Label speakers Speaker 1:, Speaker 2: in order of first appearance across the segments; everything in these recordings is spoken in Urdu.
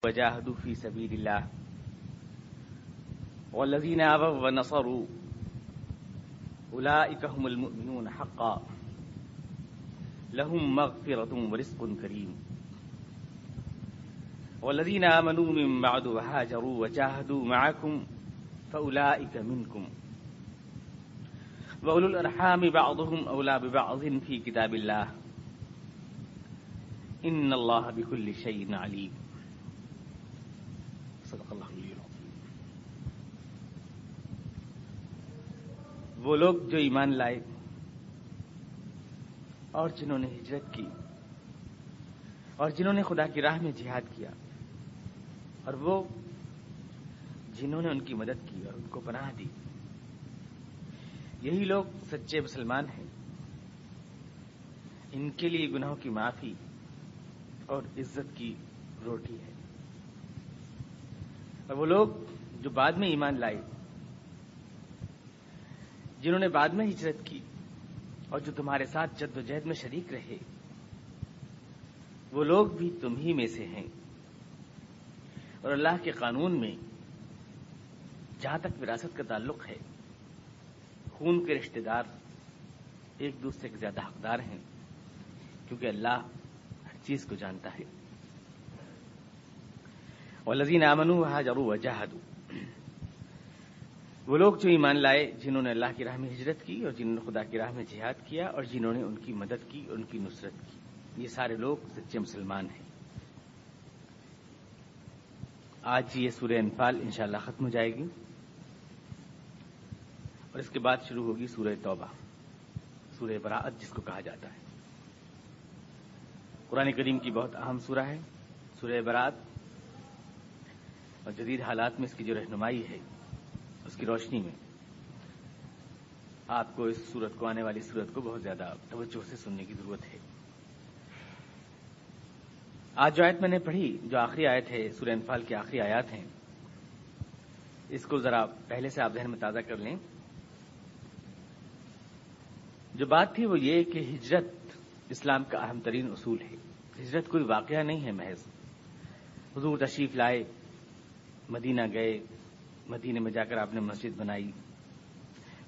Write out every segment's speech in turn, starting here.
Speaker 1: وجاهدوا في سبيل الله والذين آووا ونصروا أولئك هم المؤمنون حقا لهم مغفرة ورزق كريم والذين آمنوا من بعد وهاجروا وجاهدوا معكم فأولئك منكم وأولو الأرحام بعضهم أولى ببعض في كتاب الله إن الله بكل شيء عليم. صدق اللہ علیہ وسلم. وہ لوگ جو ایمان لائے اور جنہوں نے ہجرت کی اور جنہوں نے خدا کی راہ میں جہاد کیا اور وہ جنہوں نے ان کی مدد کی اور ان کو پناہ دی، یہی لوگ سچے مسلمان ہیں. ان کے لیے گناہوں کی معافی اور عزت کی روٹی ہے. اور وہ لوگ جو بعد میں ایمان لائے، جنہوں نے بعد میں ہجرت کی اور جو تمہارے ساتھ جد و جہد میں شریک رہے، وہ لوگ بھی تم ہی میں سے ہیں. اور اللہ کے قانون میں جہاں تک وراثت کا تعلق ہے، خون کے رشتہ دار ایک دوسرے کے زیادہ حقدار ہیں، کیونکہ اللہ ہر چیز کو جانتا ہے. والذین آمنوا وہاجروا وجاہدوا، وہ لوگ جو ایمان لائے، جنہوں نے اللہ کی راہ میں ہجرت کی اور جنہوں نے خدا کی راہ میں جہاد کیا اور جنہوں نے ان کی مدد کی اور ان کی نصرت کی، یہ سارے لوگ سچے مسلمان ہیں. آج یہ سورہ انفال انشاءاللہ ختم ہو جائے گی اور اس کے بعد شروع ہوگی سورہ توبہ، سورہ براءت جس کو کہا جاتا ہے. قرآن کریم کی بہت اہم سورہ ہے سورہ براءت، اور جدید حالات میں اس کی جو رہنمائی ہے، اس کی روشنی میں آپ کو اس سورت کو، آنے والی سورت کو بہت زیادہ توجہ سے سننے کی ضرورت ہے. آج جو آیت میں نے پڑھی، جو آخری آیت ہے سورہ انفال کی آخری آیات ہیں، اس کو ذرا پہلے سے آپ ذہن میں تازہ کر لیں. جو بات تھی وہ یہ کہ ہجرت اسلام کا اہم ترین اصول ہے. ہجرت کوئی واقعہ نہیں ہے محض. حضور تشریف لائے، مدینہ گئے، مدینے میں جا کر آپ نے مسجد بنائی،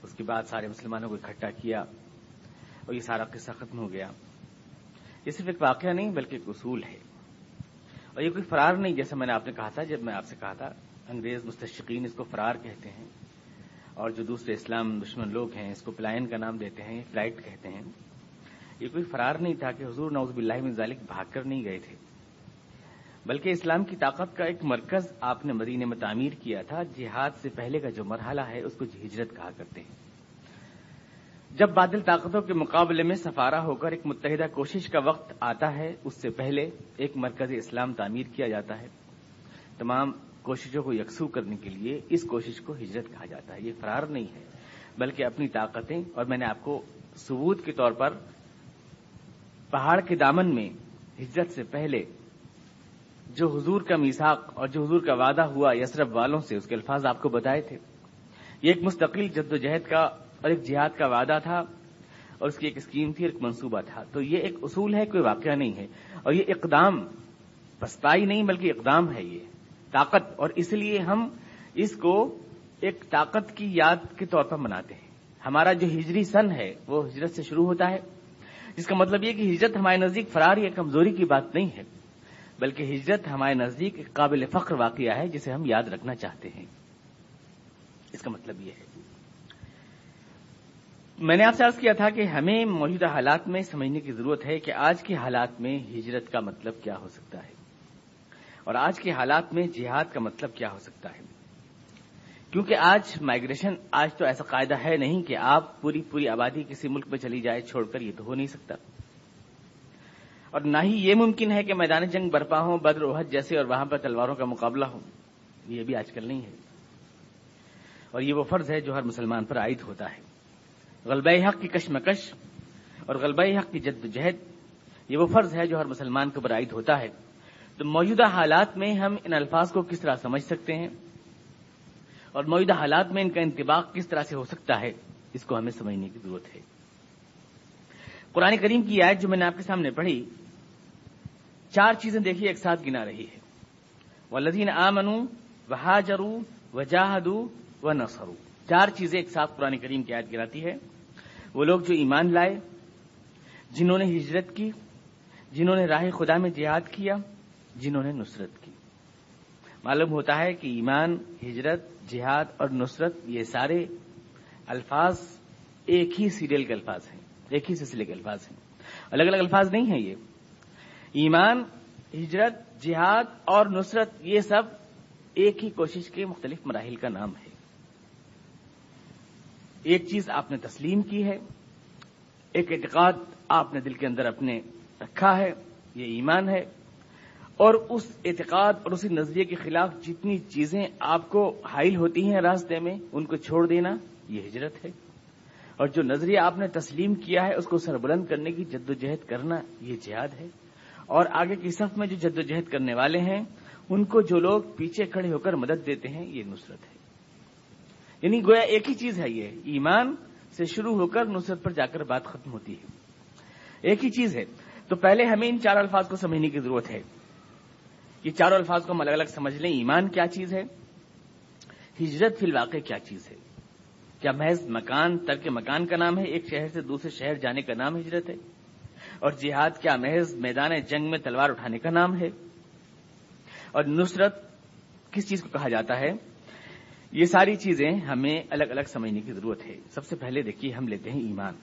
Speaker 1: اس کے بعد سارے مسلمانوں کو اکٹھا کیا اور یہ سارا قصہ ختم ہو گیا. یہ صرف ایک واقعہ نہیں بلکہ ایک اصول ہے، اور یہ کوئی فرار نہیں. جیسا میں نے آپ نے کہا تھا، جب میں آپ سے کہا تھا، انگریز مستشرقین اس کو فرار کہتے ہیں اور جو دوسرے اسلام دشمن لوگ ہیں اس کو پلائن کا نام دیتے ہیں، فلائٹ کہتے ہیں. یہ کوئی فرار نہیں تھا کہ حضور نعوذ باللہ من ذالک بھاگ کر نہیں گئے تھے، بلکہ اسلام کی طاقت کا ایک مرکز آپ نے مدینے میں تعمیر کیا تھا. جہاد سے پہلے کا جو مرحلہ ہے اس کو ہجرت کہا کرتے ہیں. جب بادل طاقتوں کے مقابلے میں سفارہ ہو کر ایک متحدہ کوشش کا وقت آتا ہے، اس سے پہلے ایک مرکز اسلام تعمیر کیا جاتا ہے. تمام کوششوں کو یکسو کرنے کے لیے اس کوشش کو ہجرت کہا جاتا ہے. یہ فرار نہیں ہے بلکہ اپنی طاقتیں، اور میں نے آپ کو ثبوت کے طور پر پہاڑ کے دامن میں ہجرت سے پہلے جو حضور کا میثاق اور جو حضور کا وعدہ ہوا یثرب والوں سے، اس کے الفاظ آپ کو بتائے تھے. یہ ایک مستقل جد و جہد کا اور ایک جہاد کا وعدہ تھا، اور اس کی ایک اسکیم تھی، ایک منصوبہ تھا. تو یہ ایک اصول ہے، کوئی واقعہ نہیں ہے. اور یہ اقدام پسپائی نہیں بلکہ اقدام ہے، یہ طاقت. اور اس لیے ہم اس کو ایک طاقت کی یاد کے طور پر مناتے ہیں. ہمارا جو ہجری سن ہے وہ ہجرت سے شروع ہوتا ہے، جس کا مطلب یہ کہ ہجرت ہمارے نزدیک فرار یا کمزوری کی بات نہیں ہے، بلکہ ہجرت ہمارے نزدیک ایک قابل فخر واقعہ ہے جسے ہم یاد رکھنا چاہتے ہیں. اس کا مطلب یہ ہے. میں نے آپ سے عرض کیا تھا کہ ہمیں موجودہ حالات میں سمجھنے کی ضرورت ہے کہ آج کے حالات میں ہجرت کا مطلب کیا ہو سکتا ہے، اور آج کے حالات میں جہاد کا مطلب کیا ہو سکتا ہے. کیونکہ آج مائگریشن، آج تو ایسا قاعدہ ہے نہیں کہ آپ پوری آبادی کسی ملک میں چلی جائے چھوڑ کر. یہ تو ہو نہیں سکتا، اور نہ ہی یہ ممکن ہے کہ میدان جنگ برپا ہوں، بدر احد جیسے، اور وہاں پر تلواروں کا مقابلہ ہو. یہ بھی آج کل نہیں ہے، اور یہ وہ فرض ہے جو ہر مسلمان پر عائد ہوتا ہے. غلبہ حق کی کشمکش اور غلبہ حق کی جد و جہد، یہ وہ فرض ہے جو ہر مسلمان کے اوپر عائد ہوتا ہے. تو موجودہ حالات میں ہم ان الفاظ کو کس طرح سمجھ سکتے ہیں اور موجودہ حالات میں ان کا انطباق کس طرح سے ہو سکتا ہے، اس کو ہمیں سمجھنے کی ضرورت ہے. قرآن کریم کی آیت جو میں نے آپ کے سامنے پڑھی، 4 چیزیں دیکھیے ایک ساتھ گنا رہی ہے. والذین آمنوا وہاجروا وجاہدوا ونصروا. 4 چیزیں ایک ساتھ قرآن کریم کی آیت گراتی ہے. وہ لوگ جو ایمان لائے، جنہوں نے ہجرت کی، جنہوں نے راہ خدا میں جہاد کیا، جنہوں نے نصرت کی. معلوم ہوتا ہے کہ ایمان، ہجرت، جہاد اور نصرت یہ سارے الفاظ ایک ہی سیریل کے الفاظ ہیں، ایک ہی سلسلے کے الفاظ ہیں، الگ الگ الفاظ نہیں ہیں. یہ ایمان، ہجرت، جہاد اور نصرت یہ سب ایک ہی کوشش کے مختلف مراحل کا نام ہے. ایک چیز آپ نے تسلیم کی ہے، ایک اعتقاد آپ نے دل کے اندر اپنے رکھا ہے، یہ ایمان ہے. اور اس اعتقاد اور اسی نظریے کے خلاف جتنی چیزیں آپ کو حائل ہوتی ہیں راستے میں، ان کو چھوڑ دینا یہ ہجرت ہے. اور جو نظریہ آپ نے تسلیم کیا ہے اس کو سربلند کرنے کی جد و جہد کرنا یہ جہاد ہے. اور آگے کی صف میں جو جد و جہد کرنے والے ہیں ان کو جو لوگ پیچھے کھڑے ہو کر مدد دیتے ہیں یہ نصرت ہے. یعنی گویا ایک ہی چیز ہے، یہ ایمان سے شروع ہو کر نصرت پر جا کر بات ختم ہوتی ہے، ایک ہی چیز ہے. تو پہلے ہمیں ان 4 الفاظ کو سمجھنے کی ضرورت ہے. یہ 4 الفاظ کو ہم الگ الگ سمجھ لیں. ایمان کیا چیز ہے؟ ہجرت فی الواقع کیا چیز ہے؟ کیا محض مکان، ترک مکان کا نام ہے؟ ایک شہر سے دوسرے شہر جانے کا نام ہجرت ہے؟ اور جہاد کیا محض میدان جنگ میں تلوار اٹھانے کا نام ہے؟ اور نصرت کس چیز کو کہا جاتا ہے؟ یہ ساری چیزیں ہمیں الگ الگ سمجھنے کی ضرورت ہے. سب سے پہلے دیکھیے ہم لیتے ہیں ایمان.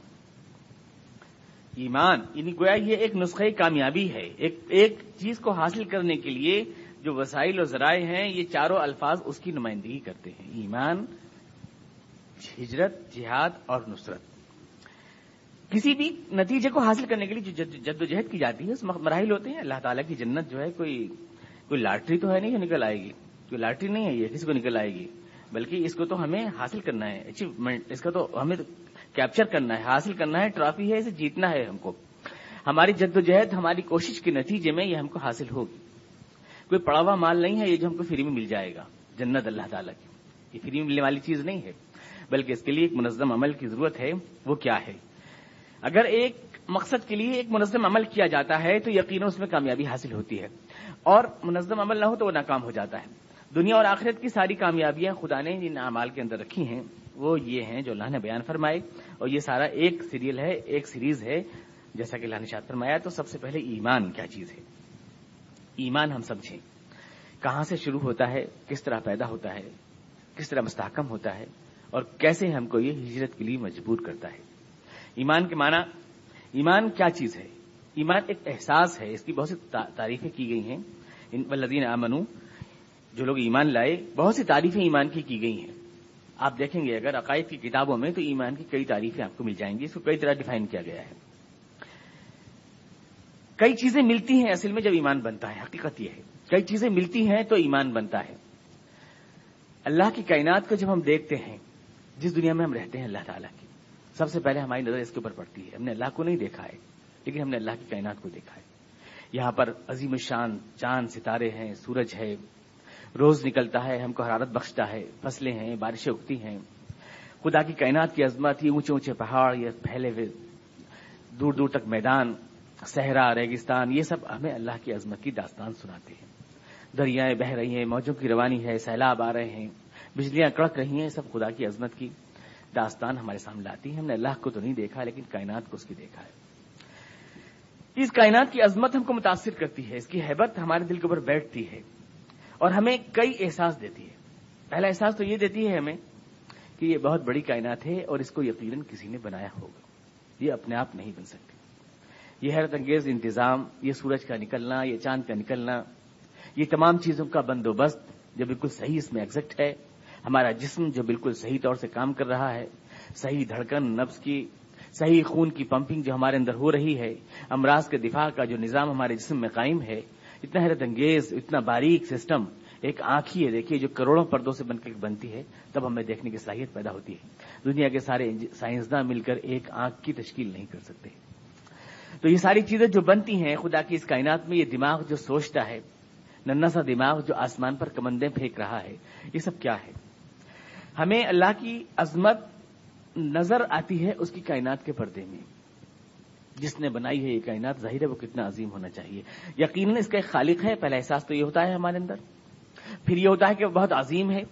Speaker 1: ایمان یعنی گویا یہ ایک نسخہ کامیابی ہے. ایک چیز کو حاصل کرنے کے لیے جو وسائل و ذرائع ہیں یہ 4 الفاظ اس کی نمائندگی کرتے ہیں: ایمان، ہجرت، جہاد اور نصرت. کسی بھی نتیجے کو حاصل کرنے کے لیے جو جد و جہد کی جاتی ہے اس مراحل ہوتے ہیں. اللہ تعالیٰ کی جنت جو ہے کوئی لاٹری تو ہے نہیں جو نکل آئے گی، کوئی لاٹری نہیں ہے یہ کسی کو نکل آئے گی، بلکہ اس کو تو ہمیں حاصل کرنا ہے، اچیومنٹ اس کا تو ہمیں کیپچر کرنا ہے، حاصل کرنا ہے. ٹرافی ہے، اسے جیتنا ہے. ہم کو ہماری جد و جہد، ہماری کوشش کے نتیجے میں یہ ہم کو حاصل ہوگی. کوئی پڑا ہوا مال نہیں ہے یہ جو ہم کو فری میں مل جائے گا. جنت اللہ تعالیٰ کی یہ فری میں ملنے والی چیز نہیں ہے، بلکہ اس کے لیے ایک منظم عمل کی ضرورت ہے. وہ کیا ہے؟ اگر ایک مقصد کے لیے ایک منظم عمل کیا جاتا ہے تو یقیناً اس میں کامیابی حاصل ہوتی ہے، اور منظم عمل نہ ہو تو وہ ناکام ہو جاتا ہے. دنیا اور آخرت کی ساری کامیابیاں خدا نے جن اعمال کے اندر رکھی ہیں وہ یہ ہیں جو اللہ نے بیان فرمائے. اور یہ سارا ایک سیریل ہے، ایک سیریز ہے جیسا کہ اللہ نے ارشاد فرمایا. تو سب سے پہلے ایمان کیا چیز ہے؟ ایمان ہم سمجھیں کہاں سے شروع ہوتا ہے، کس طرح پیدا ہوتا ہے، کس طرح مستحکم ہوتا ہے، اور کیسے ہم کو یہ ہجرت کے لیے مجبور کرتا ہے. ایمان کے معنی، ایمان کیا چیز ہے؟ ایمان ایک احساس ہے. اس کی بہت سی تعریفیں کی گئی ہیں. والذین آمنوا، جو لوگ ایمان لائے، بہت سی تعریفیں ایمان کی گئی ہیں. آپ دیکھیں گے اگر عقائد کی کتابوں میں تو ایمان کی کئی تعریفیں آپ کو مل جائیں گی. اس کو کئی طرح ڈیفائن کیا گیا ہے. کئی چیزیں ملتی ہیں اصل میں جب ایمان بنتا ہے. حقیقت یہ ہے کئی چیزیں ملتی ہیں تو ایمان بنتا ہے. اللہ کی کائنات کو جب ہم دیکھتے ہیں، جس دنیا میں ہم رہتے ہیں اللہ تعالیٰ کی، سب سے پہلے ہماری نظر اس کے اوپر پڑتی ہے. ہم نے اللہ کو نہیں دیکھا ہے لیکن ہم نے اللہ کی کائنات کو دیکھا ہے. یہاں پر عظیم الشان چاند، ستارے ہیں، سورج ہے، روز نکلتا ہے، ہم کو حرارت بخشتا ہے، فصلیں ہیں، بارشیں اگتی ہیں. خدا کی کائنات کی عظمت، یہ اونچے اونچے پہاڑ، یہ پھیلے ہوئے دور دور تک میدان، صحرا، ریگستان، یہ سب ہمیں اللہ کی عظمت کی داستان سناتے ہیں. دریائیں بہہ رہی ہیں، موجوں کی روانی ہے، سیلاب آ رہے ہیں، بجلیاں کڑک رہی ہیں، سب خدا کی عظمت کی داستان ہمارے سامنے لاتی ہیں. ہم نے اللہ کو تو نہیں دیکھا لیکن کائنات کو اس کی دیکھا ہے. اس کائنات کی عظمت ہم کو متاثر کرتی ہے، اس کی ہیبت ہمارے دل کے اوپر بیٹھتی ہے اور ہمیں کئی احساس دیتی ہے. پہلا احساس تو یہ دیتی ہے ہمیں کہ یہ بہت بڑی کائنات ہے اور اس کو یقیناً کسی نے بنایا ہوگا، یہ اپنے آپ نہیں بن سکتی. یہ حیرت انگیز انتظام، یہ سورج کا نکلنا، یہ چاند کا نکلنا، یہ تمام چیزوں کا بندوبست جو بالکل صحیح اس میں ایگزیکٹ ہے، ہمارا جسم جو بالکل صحیح طور سے کام کر رہا ہے، صحیح دھڑکن نبض کی، صحیح خون کی پمپنگ جو ہمارے اندر ہو رہی ہے، امراض کے دفاع کا جو نظام ہمارے جسم میں قائم ہے، اتنا حیرت انگیز، اتنا باریک سسٹم. ایک آنکھ ہی ہے دیکھیے جو کروڑوں پردوں سے بن کر بنتی ہے، تب ہمیں دیکھنے کی صلاحیت پیدا ہوتی ہے. دنیا کے سارے سائنسداں مل کر ایک آنکھ کی تشکیل نہیں کر سکتے. تو یہ ساری چیزیں جو بنتی ہیں خدا کی اس کائنات میں، یہ دماغ جو سوچتا ہے، ننھا سا دماغ جو آسمان پر کمندیں پھینک رہا ہے، یہ سب کیا ہے؟ ہمیں اللہ کی عظمت نظر آتی ہے اس کی کائنات کے پردے میں. جس نے بنائی ہے یہ کائنات، ظاہر ہے وہ کتنا عظیم ہونا چاہیے. یقیناً اس کا ایک خالق ہے. پہلا احساس تو یہ ہوتا ہے ہمارے اندر. پھر یہ ہوتا ہے کہ وہ بہت عظیم ہے،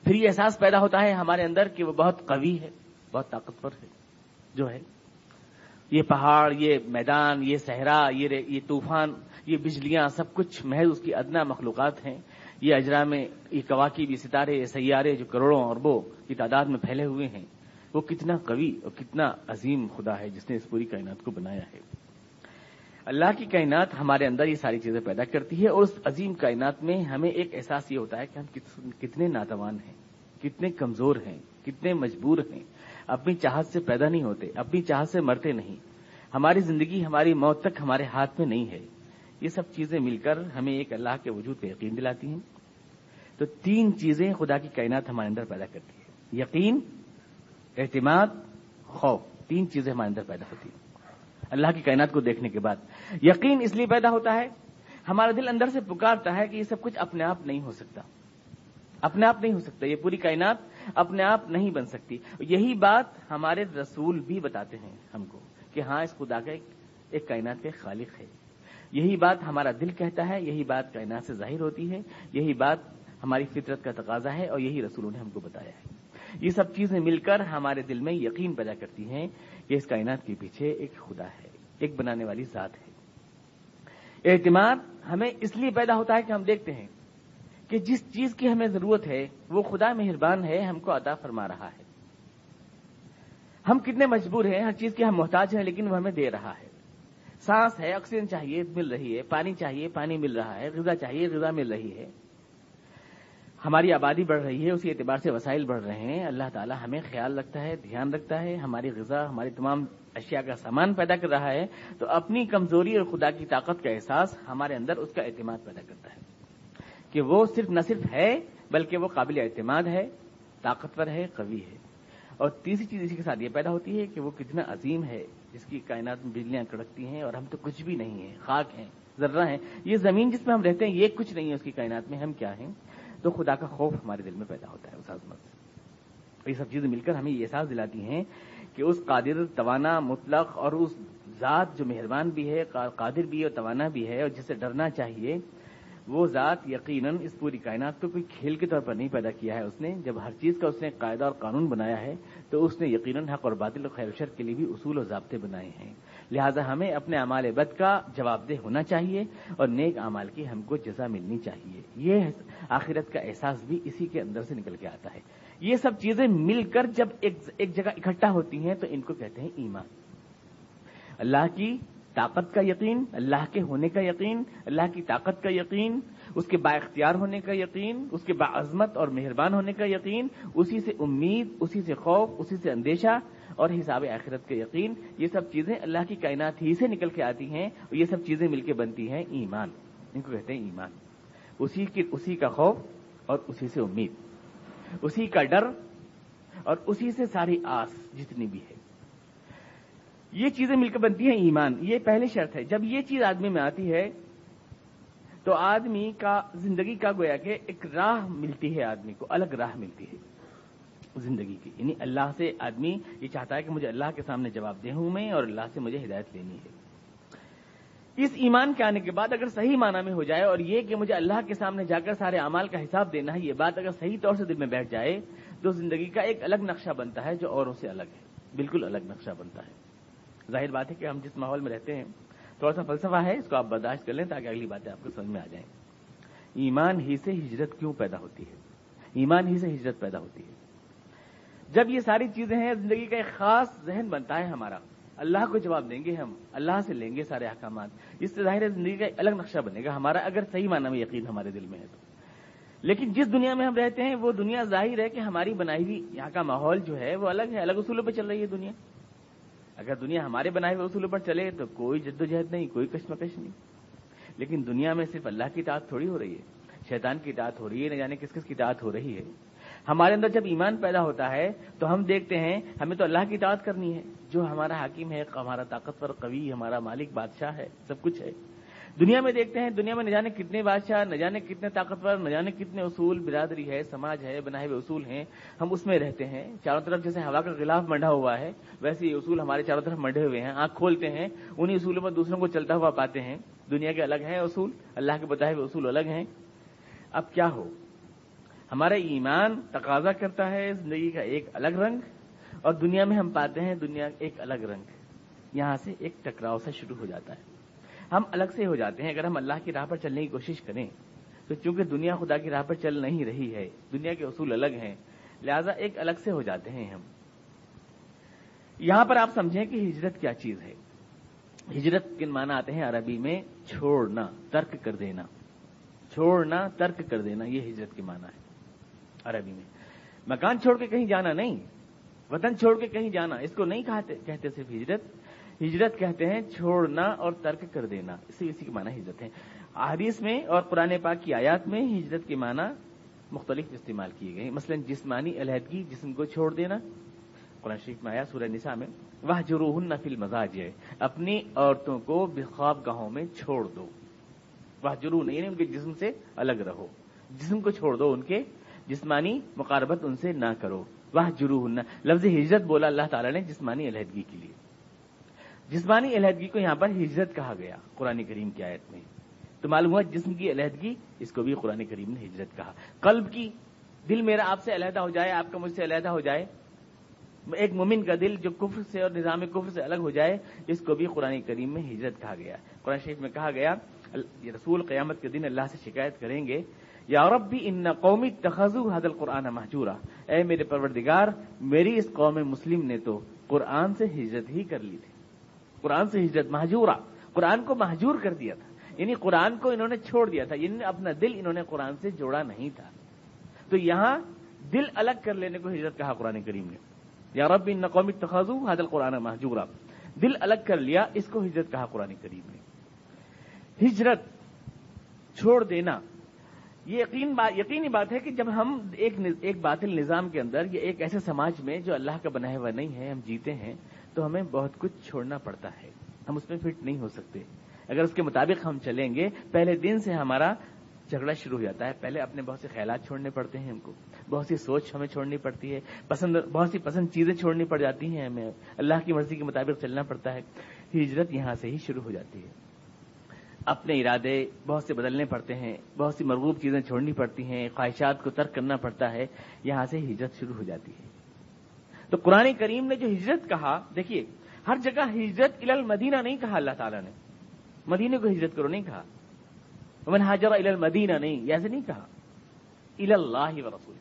Speaker 1: پھر یہ احساس پیدا ہوتا ہے ہمارے اندر کہ وہ بہت قوی ہے، بہت طاقتور ہے، جو ہے یہ پہاڑ، یہ میدان، یہ صحرا، یہ طوفان، یہ بجلیاں، سب کچھ محض اس کی ادنا مخلوقات ہیں. یہ اجرام، یہ کواکب، یہ ستارے، یہ سیارے جو کروڑوں اربوں کی تعداد میں پھیلے ہوئے ہیں، وہ کتنا قوی اور کتنا عظیم خدا ہے جس نے اس پوری کائنات کو بنایا ہے. اللہ کی کائنات ہمارے اندر یہ ساری چیزیں پیدا کرتی ہے، اور اس عظیم کائنات میں ہمیں ایک احساس یہ ہوتا ہے کہ ہم کتنے ناتوان ہیں، کتنے کمزور ہیں، کتنے مجبور ہیں. اپنی چاہت سے پیدا نہیں ہوتے، اپنی چاہت سے مرتے نہیں، ہماری زندگی ہماری موت تک ہمارے ہاتھ میں نہیں ہے. یہ سب چیزیں مل کر ہمیں ایک اللہ کے وجود کا یقین دلاتی ہیں. تو 3 چیزیں خدا کی کائنات ہمارے اندر پیدا کرتی ہے: یقین، اعتماد، خوف. 3 چیزیں ہمارے اندر پیدا ہوتی ہیں اللہ کی کائنات کو دیکھنے کے بعد. یقین اس لیے پیدا ہوتا ہے، ہمارا دل اندر سے پکارتا ہے کہ یہ سب کچھ اپنے آپ نہیں ہو سکتا، اپنے آپ نہیں ہو سکتا، یہ پوری کائنات اپنے آپ نہیں بن سکتی. یہی بات ہمارے رسول بھی بتاتے ہیں ہم کو کہ ہاں اس خدا کا ایک کائنات کے خالق ہے. یہی بات ہمارا دل کہتا ہے، یہی بات کائنات سے ظاہر ہوتی ہے، یہی بات ہماری فطرت کا تقاضا ہے، اور یہی رسولوں نے ہم کو بتایا ہے. یہ سب چیزیں مل کر ہمارے دل میں یقین پیدا کرتی ہیں کہ اس کائنات کے پیچھے ایک خدا ہے، ایک بنانے والی ذات ہے. اعتماد ہمیں اس لیے پیدا ہوتا ہے کہ ہم دیکھتے ہیں کہ جس چیز کی ہمیں ضرورت ہے وہ خدا مہربان ہے، ہم کو عطا فرما رہا ہے. ہم کتنے مجبور ہیں، ہر چیز کے ہم محتاج ہیں، لیکن وہ ہمیں دے رہا ہے. سانس ہے، آکسیجن چاہیے، مل رہی ہے. پانی چاہیے، پانی مل رہا ہے. غذا چاہیے، غذا مل رہی ہے. ہماری آبادی بڑھ رہی ہے، اسی اعتبار سے وسائل بڑھ رہے ہیں. اللہ تعالیٰ ہمیں خیال رکھتا ہے، دھیان رکھتا ہے، ہماری غذا، ہماری تمام اشیاء کا سامان پیدا کر رہا ہے. تو اپنی کمزوری اور خدا کی طاقت کا احساس ہمارے اندر اس کا اعتماد پیدا کرتا ہے کہ وہ نہ صرف ہے بلکہ وہ قابل اعتماد ہے، طاقتور ہے، قوی ہے. اور تیسری چیز اسی کے ساتھ یہ پیدا ہوتی ہے کہ وہ کتنا عظیم ہے، جس کی کائنات میں بجلیاں کڑکتی ہیں اور ہم تو کچھ بھی نہیں ہیں، خاک ہیں، ذرہ ہیں. یہ زمین جس میں ہم رہتے ہیں یہ کچھ نہیں ہے اس کی کائنات میں، ہم کیا ہیں. تو خدا کا خوف ہمارے دل میں پیدا ہوتا ہے اس عظمت سے. یہ سب چیزیں مل کر ہمیں یہ احساس دلاتی ہیں کہ اس قادر، توانا، مطلق اور اس ذات جو مہربان بھی ہے، قادر بھی ہے اور توانا بھی ہے اور جسے ڈرنا چاہیے، وہ ذات یقیناً اس پوری کائنات کو کوئی کھیل کے طور پر نہیں پیدا کیا ہے. اس نے جب ہر چیز کا اس نے قاعدہ اور قانون بنایا ہے تو اس نے یقیناً حق اور باطل اور خیر و شر کے لیے بھی اصول اور ضابطے بنائے ہیں. لہٰذا ہمیں اپنے اعمال بد کا جواب دہ ہونا چاہیے اور نیک اعمال کی ہم کو جزا ملنی چاہیے. یہ آخرت کا احساس بھی اسی کے اندر سے نکل کے آتا ہے. یہ سب چیزیں مل کر جب ایک جگہ اکٹھا ہوتی ہیں تو ان کو کہتے ہیں ایمان. اللہ کی طاقت کا یقین، اللہ کے ہونے کا یقین، اللہ کی طاقت کا یقین، اس کے بااختیار ہونے کا یقین، اس کے باعظمت اور مہربان ہونے کا یقین، اسی سے امید، اسی سے خوف، اسی سے اندیشہ اور حساب آخرت کا یقین. یہ سب چیزیں اللہ کی کائنات ہی سے نکل کے آتی ہیں اور یہ سب چیزیں مل کے بنتی ہیں ایمان. ان کو کہتے ہیں ایمان. اسی کا خوف اور اسی سے امید، اسی کا ڈر اور اسی سے ساری آس جتنی بھی ہے، یہ چیزیں مل کر بنتی ہیں ایمان. یہ پہلی شرط ہے. جب یہ چیز آدمی میں آتی ہے تو آدمی کا زندگی کا گویا کہ ایک راہ ملتی ہے، آدمی کو الگ راہ ملتی ہے زندگی کی. یعنی اللہ سے آدمی یہ چاہتا ہے کہ مجھے اللہ کے سامنے جواب دہ ہوں میں اور اللہ سے مجھے ہدایت لینی ہے. اس ایمان کے آنے کے بعد اگر صحیح معنی میں ہو جائے اور یہ کہ مجھے اللہ کے سامنے جا کر سارے اعمال کا حساب دینا ہے، یہ بات اگر صحیح طور سے دل میں بیٹھ جائے تو زندگی کا ایک الگ نقشہ بنتا ہے جو اوروں سے الگ ہے، بالکل الگ نقشہ بنتا ہے. ظاہر بات ہے کہ ہم جس ماحول میں رہتے ہیں تھوڑا سا فلسفہ ہے، اس کو آپ برداشت کر لیں تاکہ اگلی باتیں آپ کو سمجھ میں آ جائیں. ایمان ہی سے ہجرت کیوں پیدا ہوتی ہے؟ ایمان ہی سے ہجرت پیدا ہوتی ہے جب یہ ساری چیزیں ہیں، زندگی کا ایک خاص ذہن بنتا ہے ہمارا، اللہ کو جواب دیں گے ہم، اللہ سے لیں گے سارے احکامات. اس سے ظاہر ہے زندگی کا ایک الگ نقشہ بنے گا ہمارا، اگر صحیح معنی میں یقین ہمارے دل میں ہے تو. لیکن جس دنیا میں ہم رہتے ہیں وہ دنیا ظاہر ہے کہ ہماری بنائی ہوئی یہاں کا ماحول جو ہے وہ الگ ہے، الگ اصولوں پہ چل رہی ہے دنیا. اگر دنیا ہمارے بنائے ہوئے اصولوں پر چلے تو کوئی جدوجہد نہیں، کوئی کشمکش نہیں. لیکن دنیا میں صرف اللہ کی اطاعت تھوڑی ہو رہی ہے، شیطان کی اطاعت ہو رہی ہے، نہ جانے کس کس کی اطاعت ہو رہی ہے. ہمارے اندر جب ایمان پیدا ہوتا ہے تو ہم دیکھتے ہیں ہمیں تو اللہ کی اطاعت کرنی ہے جو ہمارا حاکم ہے، ہمارا طاقتور، قوی، ہمارا مالک، بادشاہ ہے، سب کچھ ہے. دنیا میں دیکھتے ہیں دنیا میں نہ جانے کتنے بادشاہ، نہ جانے کتنے طاقتور، نہ جانے کتنے اصول، برادری ہے، سماج ہے، بنائے ہوئے اصول ہیں. ہم اس میں رہتے ہیں، چاروں طرف جیسے ہوا کا غلاف منڈا ہوا ہے ویسے یہ اصول ہمارے چاروں طرف منڈے ہوئے ہیں. آنکھ کھولتے ہیں انہی اصولوں پر دوسروں کو چلتا ہوا پاتے ہیں. دنیا کے الگ ہیں اصول، اللہ کے بتائے ہوئے اصول الگ ہیں. اب کیا ہو، ہمارا ایمان تقاضا کرتا ہے زندگی کا ایک الگ رنگ، اور دنیا میں ہم پاتے ہیں دنیا ایک الگ رنگ. یہاں سے ایک ٹکراؤ سا شروع ہو جاتا ہے. ہم الگ سے ہو جاتے ہیں. اگر ہم اللہ کی راہ پر چلنے کی کوشش کریں تو چونکہ دنیا خدا کی راہ پر چل نہیں رہی ہے، دنیا کے اصول الگ ہیں، لہذا ایک الگ سے ہو جاتے ہیں ہم. یہاں پر آپ سمجھیں کہ ہجرت کیا چیز ہے. ہجرت کے معنی آتے ہیں عربی میں چھوڑنا، ترک کر دینا. چھوڑنا، ترک کر دینا، یہ ہجرت کے معنی ہے عربی میں. مکان چھوڑ کے کہیں جانا نہیں، وطن چھوڑ کے کہیں جانا، اس کو نہیں کہتے صرف ہجرت. ہجرت کہتے ہیں چھوڑنا اور ترک کر دینا، اسی کے معنی ہجرت ہے. حدیث میں اور قرآن پاک کی آیات میں ہجرت کے معنی مختلف استعمال کیے گئے ہیں. مثلا جسمانی علیحدگی، جسم کو چھوڑ دینا. قرآن شریف میں آیا سورہ نساء میں وَاهْجُرُوهُنَّ فِي الْمَضَاجِعِ، اپنی عورتوں کو خواب گاہوں میں چھوڑ دو. وَاهْجُرُوهُنَّ یعنی ان کے جسم سے الگ رہو، جسم کو چھوڑ دو، ان کے جسمانی مقاربت ان سے نہ کرو. وَاهْجُرُوهُنَّ لفظ ہجرت بولا اللہ تعالیٰ نے جسمانی علیحدگی کے لیے. جسمانی علیحدگی کو یہاں پر ہجرت کہا گیا قرآن کریم کی آیت میں. تو معلوم ہوا جسم کی علیحدگی، اس کو بھی قرآن کریم نے ہجرت کہا. قلب کی، دل میرا آپ سے علیحدہ ہو جائے، آپ کا مجھ سے علیحدہ ہو جائے، ایک مومن کا دل جو کفر سے اور نظام کفر سے الگ ہو جائے، اس کو بھی قرآن کریم میں ہجرت کہا گیا. قرآن شریف میں کہا گیا رسول قیامت کے دن اللہ سے شکایت کریں گے یا ربی ان قومی اتخذوا هذا القرآن مہجورا، اے میرے پروردگار میری اس قوم مسلم نے تو قرآن سے ہجرت ہی کر لی تھی. قرآن سے ہجرت، مہجورا، قرآن کو مہجور کر دیا تھا، یعنی قرآن کو انہوں نے چھوڑ دیا تھا، یعنی اپنا دل انہوں نے قرآن سے جوڑا نہیں تھا. تو یہاں دل الگ کر لینے کو ہجرت کہا قرآن کریم نے. یا رب ان قوم اتخذوا هذا القرآن مہجورا، دل الگ کر لیا، اس کو ہجرت کہا قرآن کریم نے. ہجرت، چھوڑ دینا، یہ یقینی بات ہے کہ جب ہم ایک باطل نظام کے اندر یا ایک ایسے سماج میں جو اللہ کا بنایا ہوا نہیں ہے ہم جیتے ہیں تو ہمیں بہت کچھ چھوڑنا پڑتا ہے. ہم اس میں فٹ نہیں ہو سکتے. اگر اس کے مطابق ہم چلیں گے، پہلے دن سے ہمارا جھگڑا شروع ہو جاتا ہے. پہلے اپنے بہت سے خیالات چھوڑنے پڑتے ہیں ہم کو، بہت سی سوچ ہمیں چھوڑنی پڑتی ہے، بہت سی پسند چیزیں چھوڑنی پڑ جاتی ہیں ہمیں، اللہ کی مرضی کے مطابق چلنا پڑتا ہے. ہجرت یہاں سے ہی شروع ہو جاتی ہے. اپنے ارادے بہت سے بدلنے پڑتے ہیں، بہت سی مرغوب چیزیں چھوڑنی پڑتی ہیں، خواہشات کو ترک کرنا پڑتا ہے. یہاں سے ہجرت شروع ہو جاتی ہے. تو قرآن کریم نے جو ہجرت کہا، دیکھیے ہر جگہ ہجرت الی المدینہ نہیں کہا اللہ تعالیٰ نے، مدینے کو ہجرت کرو نہیں کہا. ومن ہاجر الی المدینہ نہیں، ایسے نہیں کہا. الی اللہ ورسول،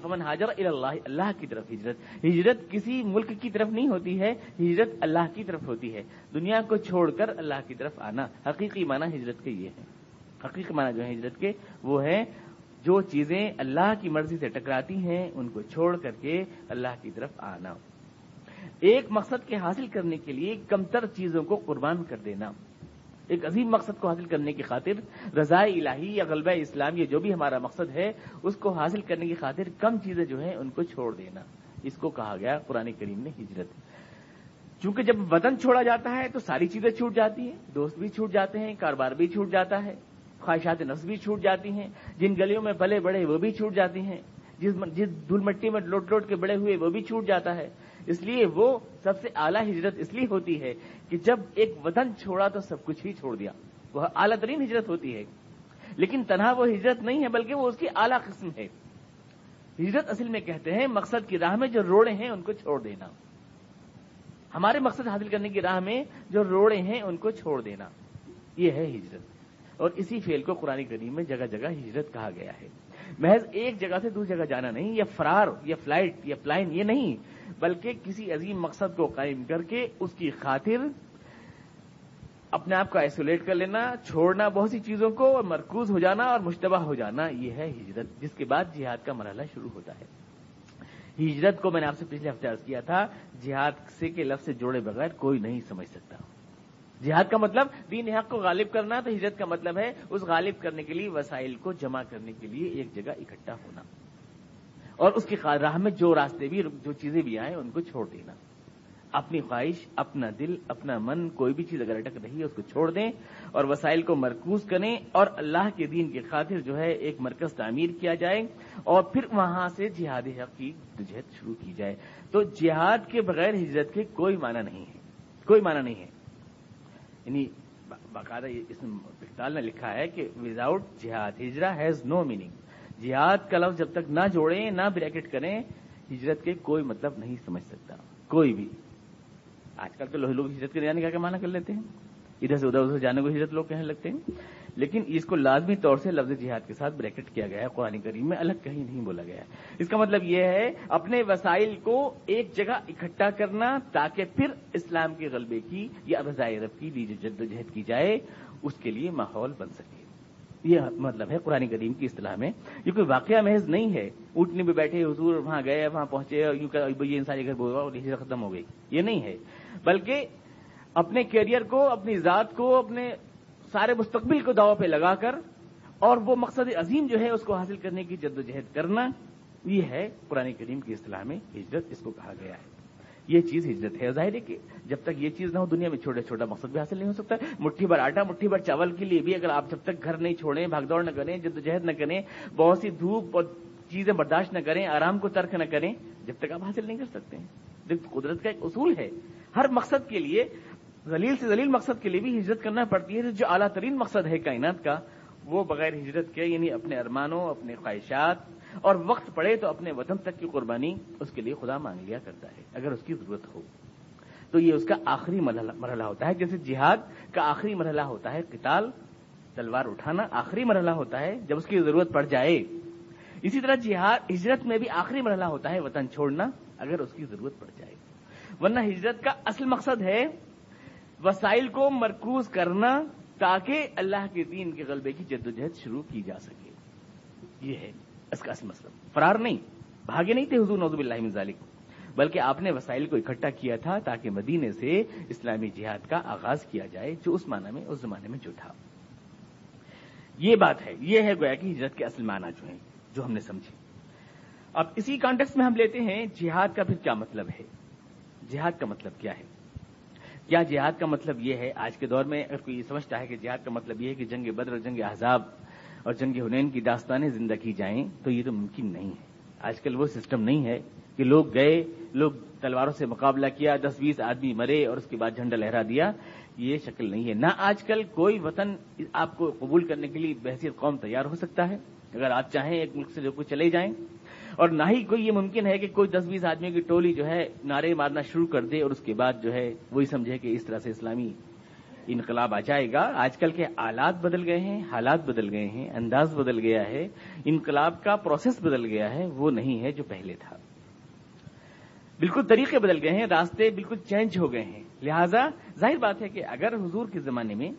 Speaker 1: فمن ہاجر الی اللہ، اللہ کی طرف ہجرت. ہجرت کسی ملک کی طرف نہیں ہوتی ہے، ہجرت اللہ کی طرف ہوتی ہے. دنیا کو چھوڑ کر اللہ کی طرف آنا، حقیقی معنی ہجرت کے یہ ہے. حقیقی معنی جو ہے ہجرت کے وہ ہے جو چیزیں اللہ کی مرضی سے ٹکراتی ہیں ان کو چھوڑ کر کے اللہ کی طرف آنا. ایک مقصد کے حاصل کرنے کے لیے کمتر چیزوں کو قربان کر دینا. ایک عظیم مقصد کو حاصل کرنے کی خاطر، رضا الہی یا غلبہ اسلام، یہ جو بھی ہمارا مقصد ہے اس کو حاصل کرنے کی خاطر کم چیزیں جو ہیں ان کو چھوڑ دینا، اس کو کہا گیا قرآن کریم نے ہجرت. چونکہ جب وطن چھوڑا جاتا ہے تو ساری چیزیں چھوٹ جاتی ہیں، دوست بھی چھوٹ جاتے ہیں، کاروبار بھی چھوٹ جاتا ہے، خواہشات نفس بھی چھوٹ جاتی ہیں، جن گلیوں میں پلے بڑے وہ بھی چھوٹ جاتی ہیں، جس دھول مٹی میں لوٹ کے بڑے ہوئے وہ بھی چھوٹ جاتا ہے. اس لیے وہ سب سے اعلیٰ ہجرت اس لیے ہوتی ہے کہ جب ایک وطن چھوڑا تو سب کچھ ہی چھوڑ دیا. وہ اعلیٰ ترین ہجرت ہوتی ہے. لیکن تنہا وہ ہجرت نہیں ہے بلکہ وہ اس کی اعلیٰ قسم ہے. ہجرت اصل میں کہتے ہیں مقصد کی راہ میں جو روڑے ہیں ان کو چھوڑ دینا. ہمارے مقصد حاصل کرنے کی راہ میں جو روڑے ہیں ان کو چھوڑ دینا، یہ ہے ہجرت. اور اسی فعل کو قرآن کریم میں جگہ جگہ ہجرت کہا گیا ہے. محض ایک جگہ سے دوسری جگہ جانا نہیں، یا فرار یا فلائٹ یا پلائن، یہ نہیں، بلکہ کسی عظیم مقصد کو قائم کر کے اس کی خاطر اپنے آپ کو آئسولیٹ کر لینا، چھوڑنا بہت سی چیزوں کو، اور مرکوز ہو جانا اور مشتبہ ہو جانا، یہ ہے ہجرت. جس کے بعد جہاد کا مرحلہ شروع ہوتا ہے. ہجرت کو میں نے آپ سے پچھلے ہفتے عرض کیا تھا، جہاد سے کے لفظ سے جوڑے بغیر کوئی نہیں سمجھ سکتا. جہاد کا مطلب دین حق کو غالب کرنا، تو ہجرت کا مطلب ہے اس غالب کرنے کے لیے وسائل کو جمع کرنے کے لیے ایک جگہ اکٹھا ہونا، اور اس کی راہ میں جو راستے بھی، جو چیزیں بھی آئیں ان کو چھوڑ دینا. اپنی خواہش، اپنا دل، اپنا من، کوئی بھی چیز اگر اٹک رہی ہے اس کو چھوڑ دیں اور وسائل کو مرکوز کریں، اور اللہ کے دین کی خاطر جو ہے ایک مرکز تعمیر کیا جائے، اور پھر وہاں سے جہاد حق کی جہد شروع کی جائے. تو جہاد کے بغیر ہجرت کے کوئی معنی نہیں ہے، کوئی معنی نہیں ہے. یعنی باقاعدہ اس اقتدال نے لکھا ہے کہ وداؤٹ جہاد ہجرہ ہیز نو میننگ. جہاد کا لفظ جب تک نہ جوڑیں نہ بریکٹ کریں ہجرت کے کوئی مطلب نہیں سمجھ سکتا کوئی بھی. آج کل تو لوگ ہجرت کے جانے کا معنی کر لیتے ہیں, ادھر سے ادھر جانے کو ہجرت لوگ کہنے لگتے ہیں, لیکن اس کو لازمی طور سے لفظ جہاد کے ساتھ بریکٹ کیا گیا ہے قرآن کریم میں, الگ کہیں نہیں بولا گیا ہے. اس کا مطلب یہ ہے اپنے وسائل کو ایک جگہ اکٹھا کرنا تاکہ پھر اسلام کے غلبے کی یا رضائے رب کی جو جدوجہد کی جائے اس کے لیے ماحول بن سکے. یہ مطلب ہے قرآن کریم کی اصطلاح میں. یہ کوئی واقعہ محض نہیں ہے اٹھنے پہ بیٹھے حضور وہاں گئے وہاں پہنچے یہ انسانی گھر بولا اور ہجرت ختم ہو گئی, یہ نہیں ہے. بلکہ اپنے کیریئر کو, اپنی ذات کو, اپنے سارے مستقبل کو داؤ پہ لگا کر اور وہ مقصد عظیم جو ہے اس کو حاصل کرنے کی جدوجہد کرنا, یہ ہے قرآن کریم کی اصطلاح میں ہجرت. اس کو کہا گیا ہے یہ چیز ہجرت ہے. ظاہر ہے کہ جب تک یہ چیز نہ ہو دنیا میں چھوٹا مقصد بھی حاصل نہیں ہو سکتا. مٹھی بھر آٹا مٹھی بھر چاول کے لیے بھی اگر آپ جب تک گھر نہیں چھوڑیں, بھاگ دوڑ نہ کریں, جدوجہد نہ کریں, بہت سی دھوپ اور چیزیں برداشت نہ کریں, آرام کو ترک نہ کریں, جب تک آپ حاصل نہیں کر سکتے ہیں. دیکھ قدرت کا ایک اصول ہے ہر مقصد کے لیے, ذلیل سے ذلیل مقصد کے لیے بھی ہجرت کرنا پڑتی ہے. جو اعلیٰ ترین مقصد ہے کائنات کا وہ بغیر ہجرت کے یعنی اپنے ارمانوں, اپنے خواہشات اور وقت پڑے تو اپنے وطن تک کی قربانی اس کے لیے خدا مانگ لیا کرتا ہے اگر اس کی ضرورت ہو. تو یہ اس کا آخری مرحلہ ہوتا ہے. جیسے جہاد کا آخری مرحلہ ہوتا ہے قتال, تلوار اٹھانا آخری مرحلہ ہوتا ہے جب اس کی ضرورت پڑ جائے. اسی طرح جہاد ہجرت میں بھی آخری مرحلہ ہوتا ہے وطن چھوڑنا اگر اس کی ضرورت پڑ جائے. ورنہ ہجرت کا اصل مقصد ہے وسائل کو مرکوز کرنا تاکہ اللہ کے دین کے غلبے کی جدوجہد شروع کی جا سکے. یہ ہے اس کا اصل مطلب. فرار نہیں, بھاگے نہیں تھے حضور نعوذ باللہ من ذالک, بلکہ آپ نے وسائل کو اکٹھا کیا تھا تاکہ مدینے سے اسلامی جہاد کا آغاز کیا جائے جو اس معنی میں اس زمانے میں جو تھا. یہ بات ہے, یہ ہے گویا کہ ہجرت کے اصل معنی جو ہیں جو ہم نے سمجھے. اب اسی کانٹیکسٹ میں ہم لیتے ہیں جہاد کا پھر کیا مطلب ہے. جہاد کا مطلب کیا ہے؟ کیا جہاد کا مطلب یہ ہے آج کے دور میں اگر کوئی یہ سمجھتا ہے کہ جہاد کا مطلب یہ ہے کہ جنگ بدر اور جنگ احزاب اور جنگ حنین کی داستانیں زندہ کی جائیں تو یہ تو ممکن نہیں ہے. آج کل وہ سسٹم نہیں ہے کہ لوگ گئے, لوگ تلواروں سے مقابلہ کیا, 10-20 آدمی مرے اور اس کے بعد جھنڈا لہرا دیا. یہ شکل نہیں ہے. نہ آج کل کوئی وطن آپ کو قبول کرنے کے لیے بحیثیت قوم تیار ہو سکتا ہے اگر آپ چاہیں ایک ملک سے جو کوئی چلے جائیں, اور نہ ہی کوئی یہ ممکن ہے کہ کوئی 10-20 آدمیوں کی ٹولی جو ہے نعرے مارنا شروع کر دے اور اس کے بعد جو ہے وہی سمجھے کہ اس طرح سے اسلامی انقلاب آ جائے گا. آج کل کے آلات بدل گئے ہیں, حالات بدل گئے ہیں, انداز بدل گیا ہے, انقلاب کا پروسیس بدل گیا ہے, وہ نہیں ہے جو پہلے تھا. بالکل طریقے بدل گئے ہیں, راستے بالکل چینج ہو گئے ہیں. لہذا ظاہر بات ہے کہ اگر حضور کے زمانے میں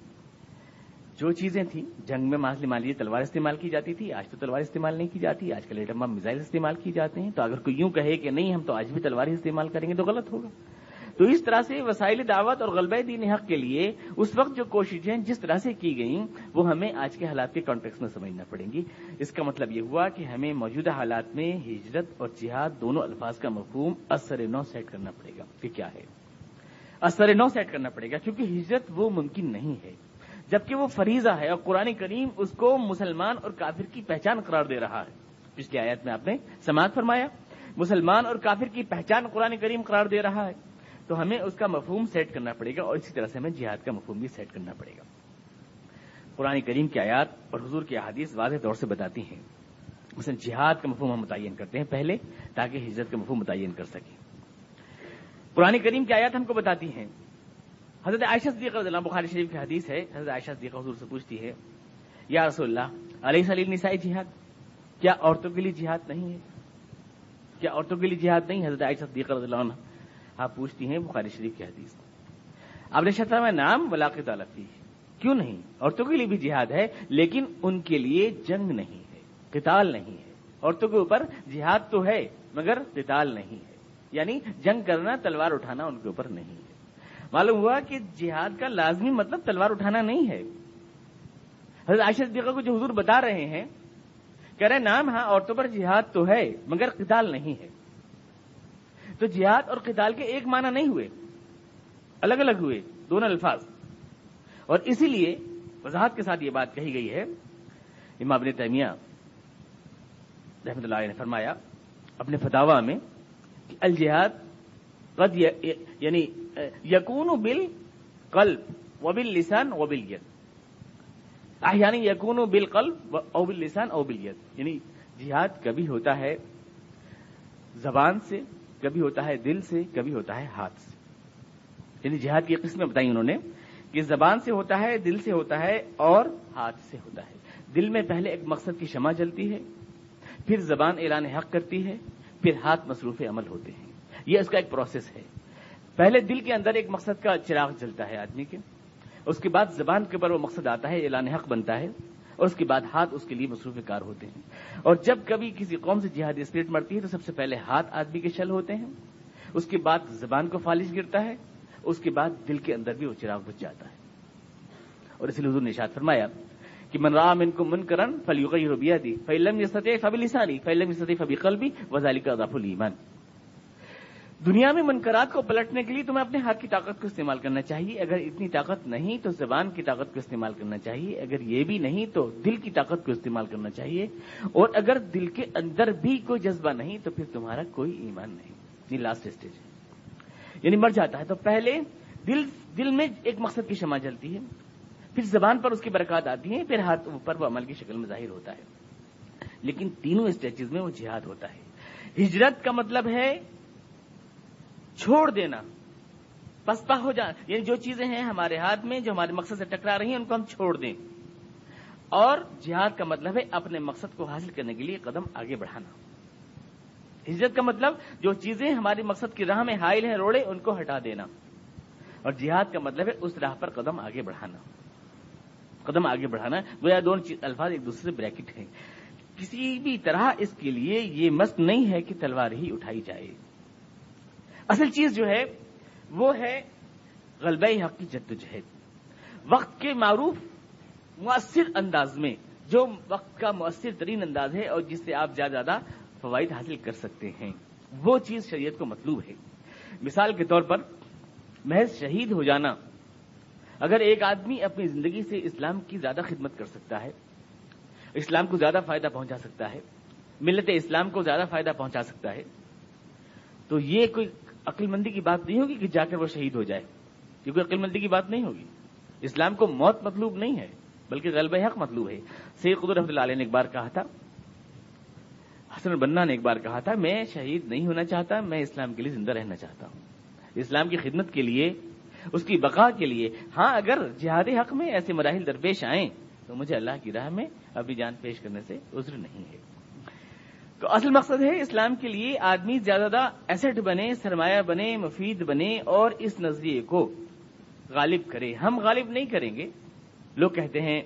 Speaker 1: جو چیزیں تھیں جنگ میں مان لیجیے تلوار استعمال کی جاتی تھی, آج تو تلوار استعمال نہیں کی جاتی, آج کل ایٹم بم میزائل استعمال کی جاتے ہیں. تو اگر کوئی یوں کہے کہ نہیں ہم تو آج بھی تلوار ہی استعمال کریں گے تو غلط ہوگا. تو اس طرح سے وسائل دعوت اور غلبہ دین حق کے لیے اس وقت جو کوششیں جس طرح سے کی گئیں وہ ہمیں آج کے حالات کے کانٹیکسٹ میں سمجھنا پڑیں گی. اس کا مطلب یہ ہوا کہ ہمیں موجودہ حالات میں ہجرت اور جہاد دونوں الفاظ کا مفہوم اثر نو سیٹ کرنا پڑے گا کہ کیا ہے. اثر نو سیٹ کرنا پڑے گا کیونکہ ہجرت وہ ممکن نہیں ہے جبکہ وہ فریضہ ہے اور قرآن کریم اس کو مسلمان اور کافر کی پہچان قرار دے رہا ہے. پچھلی آیت میں آپ نے سماعت فرمایا مسلمان اور کافر کی پہچان قرآن کریم قرار دے رہا ہے. تو ہمیں اس کا مفہوم سیٹ کرنا پڑے گا اور اسی طرح سے ہمیں جہاد کا مفہوم بھی سیٹ کرنا پڑے گا. قرآن کریم کی آیات اور حضور کی احادیث واضح طور سے بتاتی ہیں. مثلا جہاد کا مفہوم ہم متعین کرتے ہیں پہلے تاکہ ہجرت کا مفہوم متعین کر سکیں. قرآن کریم کی آیات ہم کو بتاتی ہیں. حضرت عائشہ صدیقہ رضی اللہ عنہا, بخاری شریف کی حدیث ہے, حضرت عائشہ صدیقہ حضور سے پوچھتی ہے یا رسول اللہ الیس للنساء جہاد, کیا عورتوں کے لیے جہاد نہیں ہے؟ کیا عورتوں کے لیے جہاد نہیں؟ حضرت عائشہ صدیقہ رضی اللہ عنہا آپ پوچھتی ہیں بخاری شریف کی حدیث. آپ نے شرط میں نام ولا قتال فیہ, کیوں نہیں؟ عورتوں کے لیے بھی جہاد ہے لیکن ان کے لیے جنگ نہیں ہے, قتال نہیں ہے. عورتوں کے اوپر جہاد تو ہے مگر قتال نہیں ہے, یعنی جنگ کرنا تلوار اٹھانا ان کے اوپر نہیں ہے. معلوم ہوا کہ جہاد کا لازمی مطلب تلوار اٹھانا نہیں ہے. حضرت عائشہ صدیقہ کو جو حضور بتا رہے ہیں کہہ رہے نام ہاں عورتوں پر جہاد تو ہے مگر قتال نہیں ہے. تو جہاد اور قتال کے ایک معنی نہیں ہوئے, الگ الگ ہوئے دونوں الفاظ. اور اسی لیے وضاحت کے ساتھ یہ بات کہی گئی ہے. امام ابن تیمیہ رحمۃ اللہ علیہ نے فرمایا اپنے فتاوی میں کہ الجہاد قد یعنی یکون بالقلب وباللسان وبالید، احیانا یکون بالقلب او باللسان او بالید، یعنی جہاد کبھی ہوتا ہے زبان سے، کبھی ہوتا ہے دل سے، کبھی ہوتا ہے ہاتھ سے. یعنی جہاد کی قسمیں بتائی انہوں نے کہ زبان سے ہوتا ہے، دل سے ہوتا ہے اور ہاتھ سے ہوتا ہے. دل میں پہلے ایک مقصد کی شمع جلتی ہے، پھر زبان اعلان حق کرتی ہے، پھر ہاتھ مصروف عمل ہوتے ہیں. یہ اس کا ایک پروسیس ہے. پہلے دل کے اندر ایک مقصد کا چراغ جلتا ہے آدمی کے، اس کے بعد زبان کے اوپر وہ مقصد آتا ہے، اعلان حق بنتا ہے، اور اس کے بعد ہاتھ اس کے لیے مصروف کار ہوتے ہیں. اور جب کبھی کسی قوم سے جہادی اسپرٹ مرتی ہے تو سب سے پہلے ہاتھ آدمی کے شل ہوتے ہیں، اس کے بعد زبان کو فالج گرتا ہے، اس کے بعد دل کے اندر بھی وہ چراغ بجھ جاتا ہے. اور اس لیے حضور نے ارشاد فرمایا کہ من رأى منکم منکرا فلیغیرہ بیدہ فإن لم یستطع فبلسانہ فإن لم یستطع فبقلبہ وذلک اضعف الایمان. دنیا میں منکرات کو پلٹنے کے لیے تمہیں اپنے ہاتھ کی طاقت کو استعمال کرنا چاہیے، اگر اتنی طاقت نہیں تو زبان کی طاقت کو استعمال کرنا چاہیے، اگر یہ بھی نہیں تو دل کی طاقت کو استعمال کرنا چاہیے، اور اگر دل کے اندر بھی کوئی جذبہ نہیں تو پھر تمہارا کوئی ایمان نہیں. یہ لاسٹ اسٹیج ہے، یعنی مر جاتا ہے. تو پہلے دل میں ایک مقصد کی شمع جلتی ہے، پھر زبان پر اس کی برکات آتی ہیں، پھر ہاتھ پر وہ عمل کی شکل میں ظاہر ہوتا ہے. لیکن تینوں اسٹیجز میں وہ جہاد ہوتا ہے. ہجرت کا مطلب ہے چھوڑ دینا، پسپا ہو جانا، یعنی جو چیزیں ہیں ہمارے ہاتھ میں جو ہمارے مقصد سے ٹکرا رہی ہیں ان کو ہم چھوڑ دیں. اور جہاد کا مطلب ہے اپنے مقصد کو حاصل کرنے کے لیے قدم آگے بڑھانا. ہجرت کا مطلب جو چیزیں ہمارے مقصد کی راہ میں حائل ہیں، روڑے، ان کو ہٹا دینا. اور جہاد کا مطلب ہے اس راہ پر قدم آگے بڑھانا. قدم آگے بڑھانا گویا دونوں الفاظ ایک دوسرے سے بریکٹ ہیں. کسی بھی طرح اس کے لیے یہ مست نہیں ہے کہ تلوار ہی اٹھائی جائے. اصل چیز جو ہے وہ ہے غلبہ حق کی جدوجہد. وقت کے معروف مؤثر انداز میں، جو وقت کا مؤثر ترین انداز ہے اور جس سے آپ زیادہ فوائد حاصل کر سکتے ہیں، وہ چیز شریعت کو مطلوب ہے. مثال کے طور پر محض شہید ہو جانا. اگر ایک آدمی اپنی زندگی سے اسلام کی زیادہ خدمت کر سکتا ہے، اسلام کو زیادہ فائدہ پہنچا سکتا ہے، ملت اسلام کو زیادہ فائدہ پہنچا سکتا ہے، تو یہ کوئی عقل مندی کی بات نہیں ہوگی کہ جا کر وہ شہید ہو جائے. یہ کوئی عقل مندی کی بات نہیں ہوگی. اسلام کو موت مطلوب نہیں ہے بلکہ غلبہ حق مطلوب ہے. سید قطب رحمۃ اللہ علیہ نے ایک بار کہا تھا، حسن البنا نے ایک بار کہا تھا، میں شہید نہیں ہونا چاہتا، میں اسلام کے لیے زندہ رہنا چاہتا ہوں. اسلام کی خدمت کے لیے، اس کی بقا کے لیے. ہاں اگر جہاد حق میں ایسے مراحل درپیش آئیں تو مجھے اللہ کی راہ میں اپنی جان پیش کرنے سے عذر نہیں ہے. تو اصل مقصد ہے اسلام کے لیے آدمی زیادہ ایسٹ بنے، سرمایہ بنے، مفید بنے اور اس نظریے کو غالب کرے. ہم غالب نہیں کریں گے. لوگ کہتے ہیں،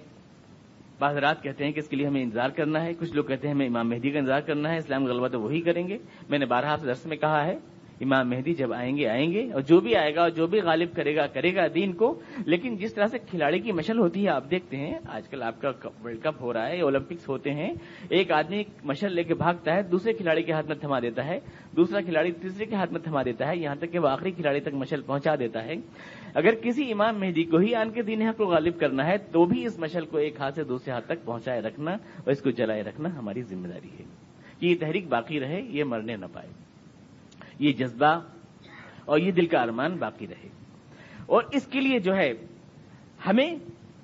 Speaker 1: بعض حضرات کہتے ہیں کہ اس کے لیے ہمیں انتظار کرنا ہے، کچھ لوگ کہتے ہیں ہمیں امام مہدی کا انتظار کرنا ہے، اسلام غلبہ تو وہی کریں گے. میں نے بارہا آپ سے درس میں کہا ہے، امام مہدی جب آئیں گے اور جو بھی آئے گا اور جو بھی غالب کرے گا دین کو. لیکن جس طرح سے کھلاڑی کی مشل ہوتی ہے، آپ دیکھتے ہیں آج کل آپ کا ورلڈ کپ ہو رہا ہے، اولمپکس ہوتے ہیں، ایک آدمی مشل لے کے بھاگتا ہے، دوسرے کھلاڑی کے ہاتھ میں تھما دیتا ہے، دوسرا کھلاڑی تیسرے کے ہاتھ میں تھما دیتا ہے، یہاں تک کہ وہ آخری کھلاڑی تک مشل پہنچا دیتا ہے. اگر کسی امام مہدی کو ہی آن کے دین حق کو غالب کرنا ہے تو بھی اس مشل کو ایک ہاتھ سے دوسرے ہاتھ تک پہنچائے رکھنا اور اس کو جلائے رکھنا ہماری ذمہ داری ہے کہ یہ تحریک باقی رہے، یہ مرنے نہ پائے، یہ جذبہ اور یہ دل کا ارمان باقی رہے. اور اس کے لیے جو ہے ہمیں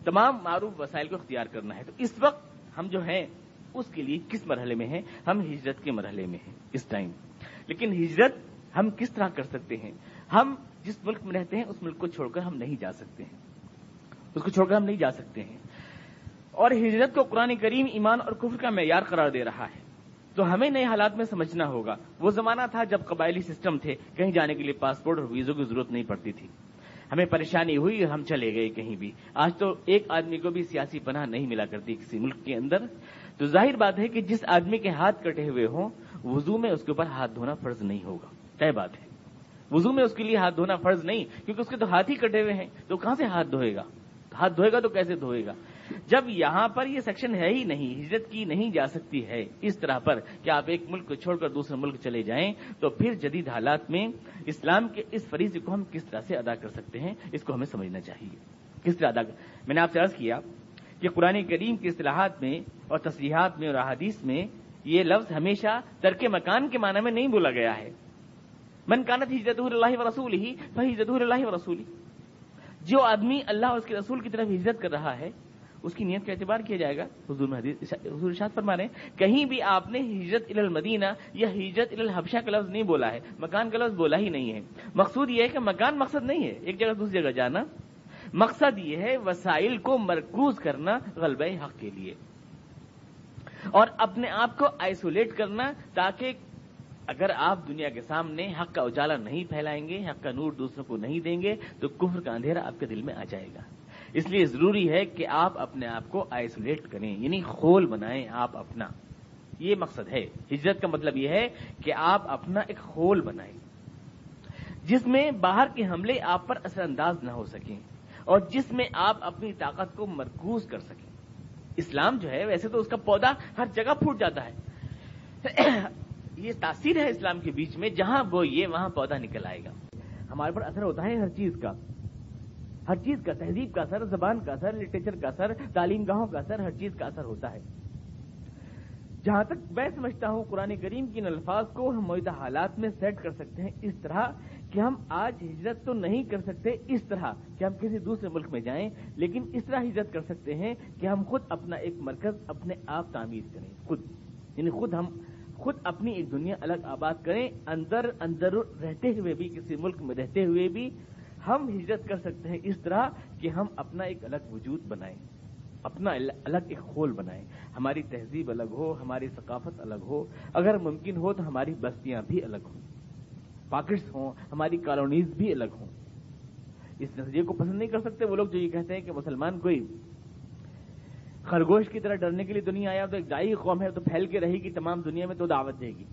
Speaker 1: تمام معروف وسائل کو اختیار کرنا ہے. تو اس وقت ہم جو ہیں اس کے لیے کس مرحلے میں ہیں؟ ہم ہجرت کے مرحلے میں ہیں اس ٹائم. لیکن ہجرت ہم کس طرح کر سکتے ہیں؟ ہم جس ملک میں رہتے ہیں اس ملک کو چھوڑ کر ہم نہیں جا سکتے ہیں، اس کو چھوڑ کر ہم نہیں جا سکتے ہیں. اور ہجرت کو قرآن کریم ایمان اور کفر کا معیار قرار دے رہا ہے. تو ہمیں نئے حالات میں سمجھنا ہوگا. وہ زمانہ تھا جب قبائلی سسٹم تھے، کہیں جانے کے لیے پاسپورٹ اور ویزوں کی ضرورت نہیں پڑتی تھی، ہمیں پریشانی ہوئی اور ہم چلے گئے کہیں بھی. آج تو ایک آدمی کو بھی سیاسی پناہ نہیں ملا کرتی کسی ملک کے اندر. تو ظاہر بات ہے کہ جس آدمی کے ہاتھ کٹے ہوئے ہوں، وضو میں اس کے اوپر ہاتھ دھونا فرض نہیں ہوگا. طے بات ہے، وضو میں اس کے لیے ہاتھ دھونا فرض نہیں، کیونکہ اس کے تو ہاتھ ہی کٹے ہوئے ہیں. تو کہاں سے ہاتھ دھوئے گا؟ ہاتھ دھوئے گا تو کیسے دھوئے گا؟ جب یہاں پر یہ سیکشن ہے ہی نہیں، ہجرت کی نہیں جا سکتی ہے اس طرح پر کہ آپ ایک ملک کو چھوڑ کر دوسرے ملک چلے جائیں، تو پھر جدید حالات میں اسلام کے اس فریضے کو ہم کس طرح سے ادا کر سکتے ہیں، اس کو ہمیں سمجھنا چاہیے. کس طرح میں نے آپ سے عرض کیا کہ قرآن کریم کی اصطلاحات میں اور تصریحات میں اور احادیث میں یہ لفظ ہمیشہ ترک مکان کے معنی میں نہیں بولا گیا ہے. من کانت ہجرتہ الی اللہ ورسولہ فہجرتہ الی اللہ ورسولہ. جو آدمی اللہ اور اس کے رسول کی طرف ہجرت کر رہا ہے اس کی نیت کا اعتبار کیا جائے گا؟ حضور ارشاد فرما رہے ہیں کہیں بھی آپ نے ہجرت الی المدینہ یا ہجرت الی الحبشہ کا لفظ نہیں بولا ہے، مکان کا لفظ بولا ہی نہیں ہے۔ مقصود یہ ہے کہ مکان مقصد نہیں ہے ایک جگہ دوسری جگہ جانا، مقصد یہ ہے وسائل کو مرکوز کرنا غلبہ حق کے لیے اور اپنے آپ کو آئسولیٹ کرنا، تاکہ اگر آپ دنیا کے سامنے حق کا اجالا نہیں پھیلائیں گے، حق کا نور دوسروں کو نہیں دیں گے تو کفر کا اندھیرا آپ کے دل میں آ جائے گا۔ اس لیے ضروری ہے کہ آپ اپنے آپ کو آئسولیٹ کریں، یعنی خول بنائیں آپ اپنا۔ یہ مقصد ہے ہجرت کا، مطلب یہ ہے کہ آپ اپنا ایک خول بنائیں جس میں باہر کے حملے آپ پر اثر انداز نہ ہو سکیں اور جس میں آپ اپنی طاقت کو مرکوز کر سکیں۔ اسلام جو ہے ویسے تو اس کا پودا ہر جگہ پھوٹ جاتا ہے، یہ تاثیر ہے اسلام کے بیچ میں، جہاں وہ یہ وہاں پودا نکل آئے گا۔ ہمارے پر اثر ہوتا ہے ہر چیز کا، ہر چیز کا، تہذیب کا اثر، زبان کا اثر، لٹریچر کا اثر، تعلیم گاہوں کا اثر، ہر چیز کا اثر ہوتا ہے۔ جہاں تک میں سمجھتا ہوں قرآن کریم کے ان الفاظ کو ہم موجودہ حالات میں سیٹ کر سکتے ہیں اس طرح کہ ہم آج ہجرت تو نہیں کر سکتے اس طرح کہ ہم کسی دوسرے ملک میں جائیں، لیکن اس طرح ہجرت کر سکتے ہیں کہ ہم خود اپنا ایک مرکز اپنے آپ تعمیر کریں، یعنی خود اپنی ایک دنیا الگ آباد کریں، اندر رہتے ہوئے بھی، کسی ملک میں رہتے ہوئے بھی ہم ہجرت کر سکتے ہیں اس طرح کہ ہم اپنا ایک الگ وجود بنائیں، اپنا الگ ایک خول بنائیں، ہماری تہذیب الگ ہو، ہماری ثقافت الگ ہو، اگر ممکن ہو تو ہماری بستیاں بھی الگ ہوں، پاکٹس ہوں، ہماری کالونیز بھی الگ ہوں۔ اس نظریے کو پسند نہیں کر سکتے وہ لوگ جو یہ کہتے ہیں کہ مسلمان کوئی خرگوش کی طرح ڈرنے کے لیے دنیا آیا تو ایک دائی قوم ہے تو پھیل کے رہے گی تمام دنیا میں تو دعوت دے گی۔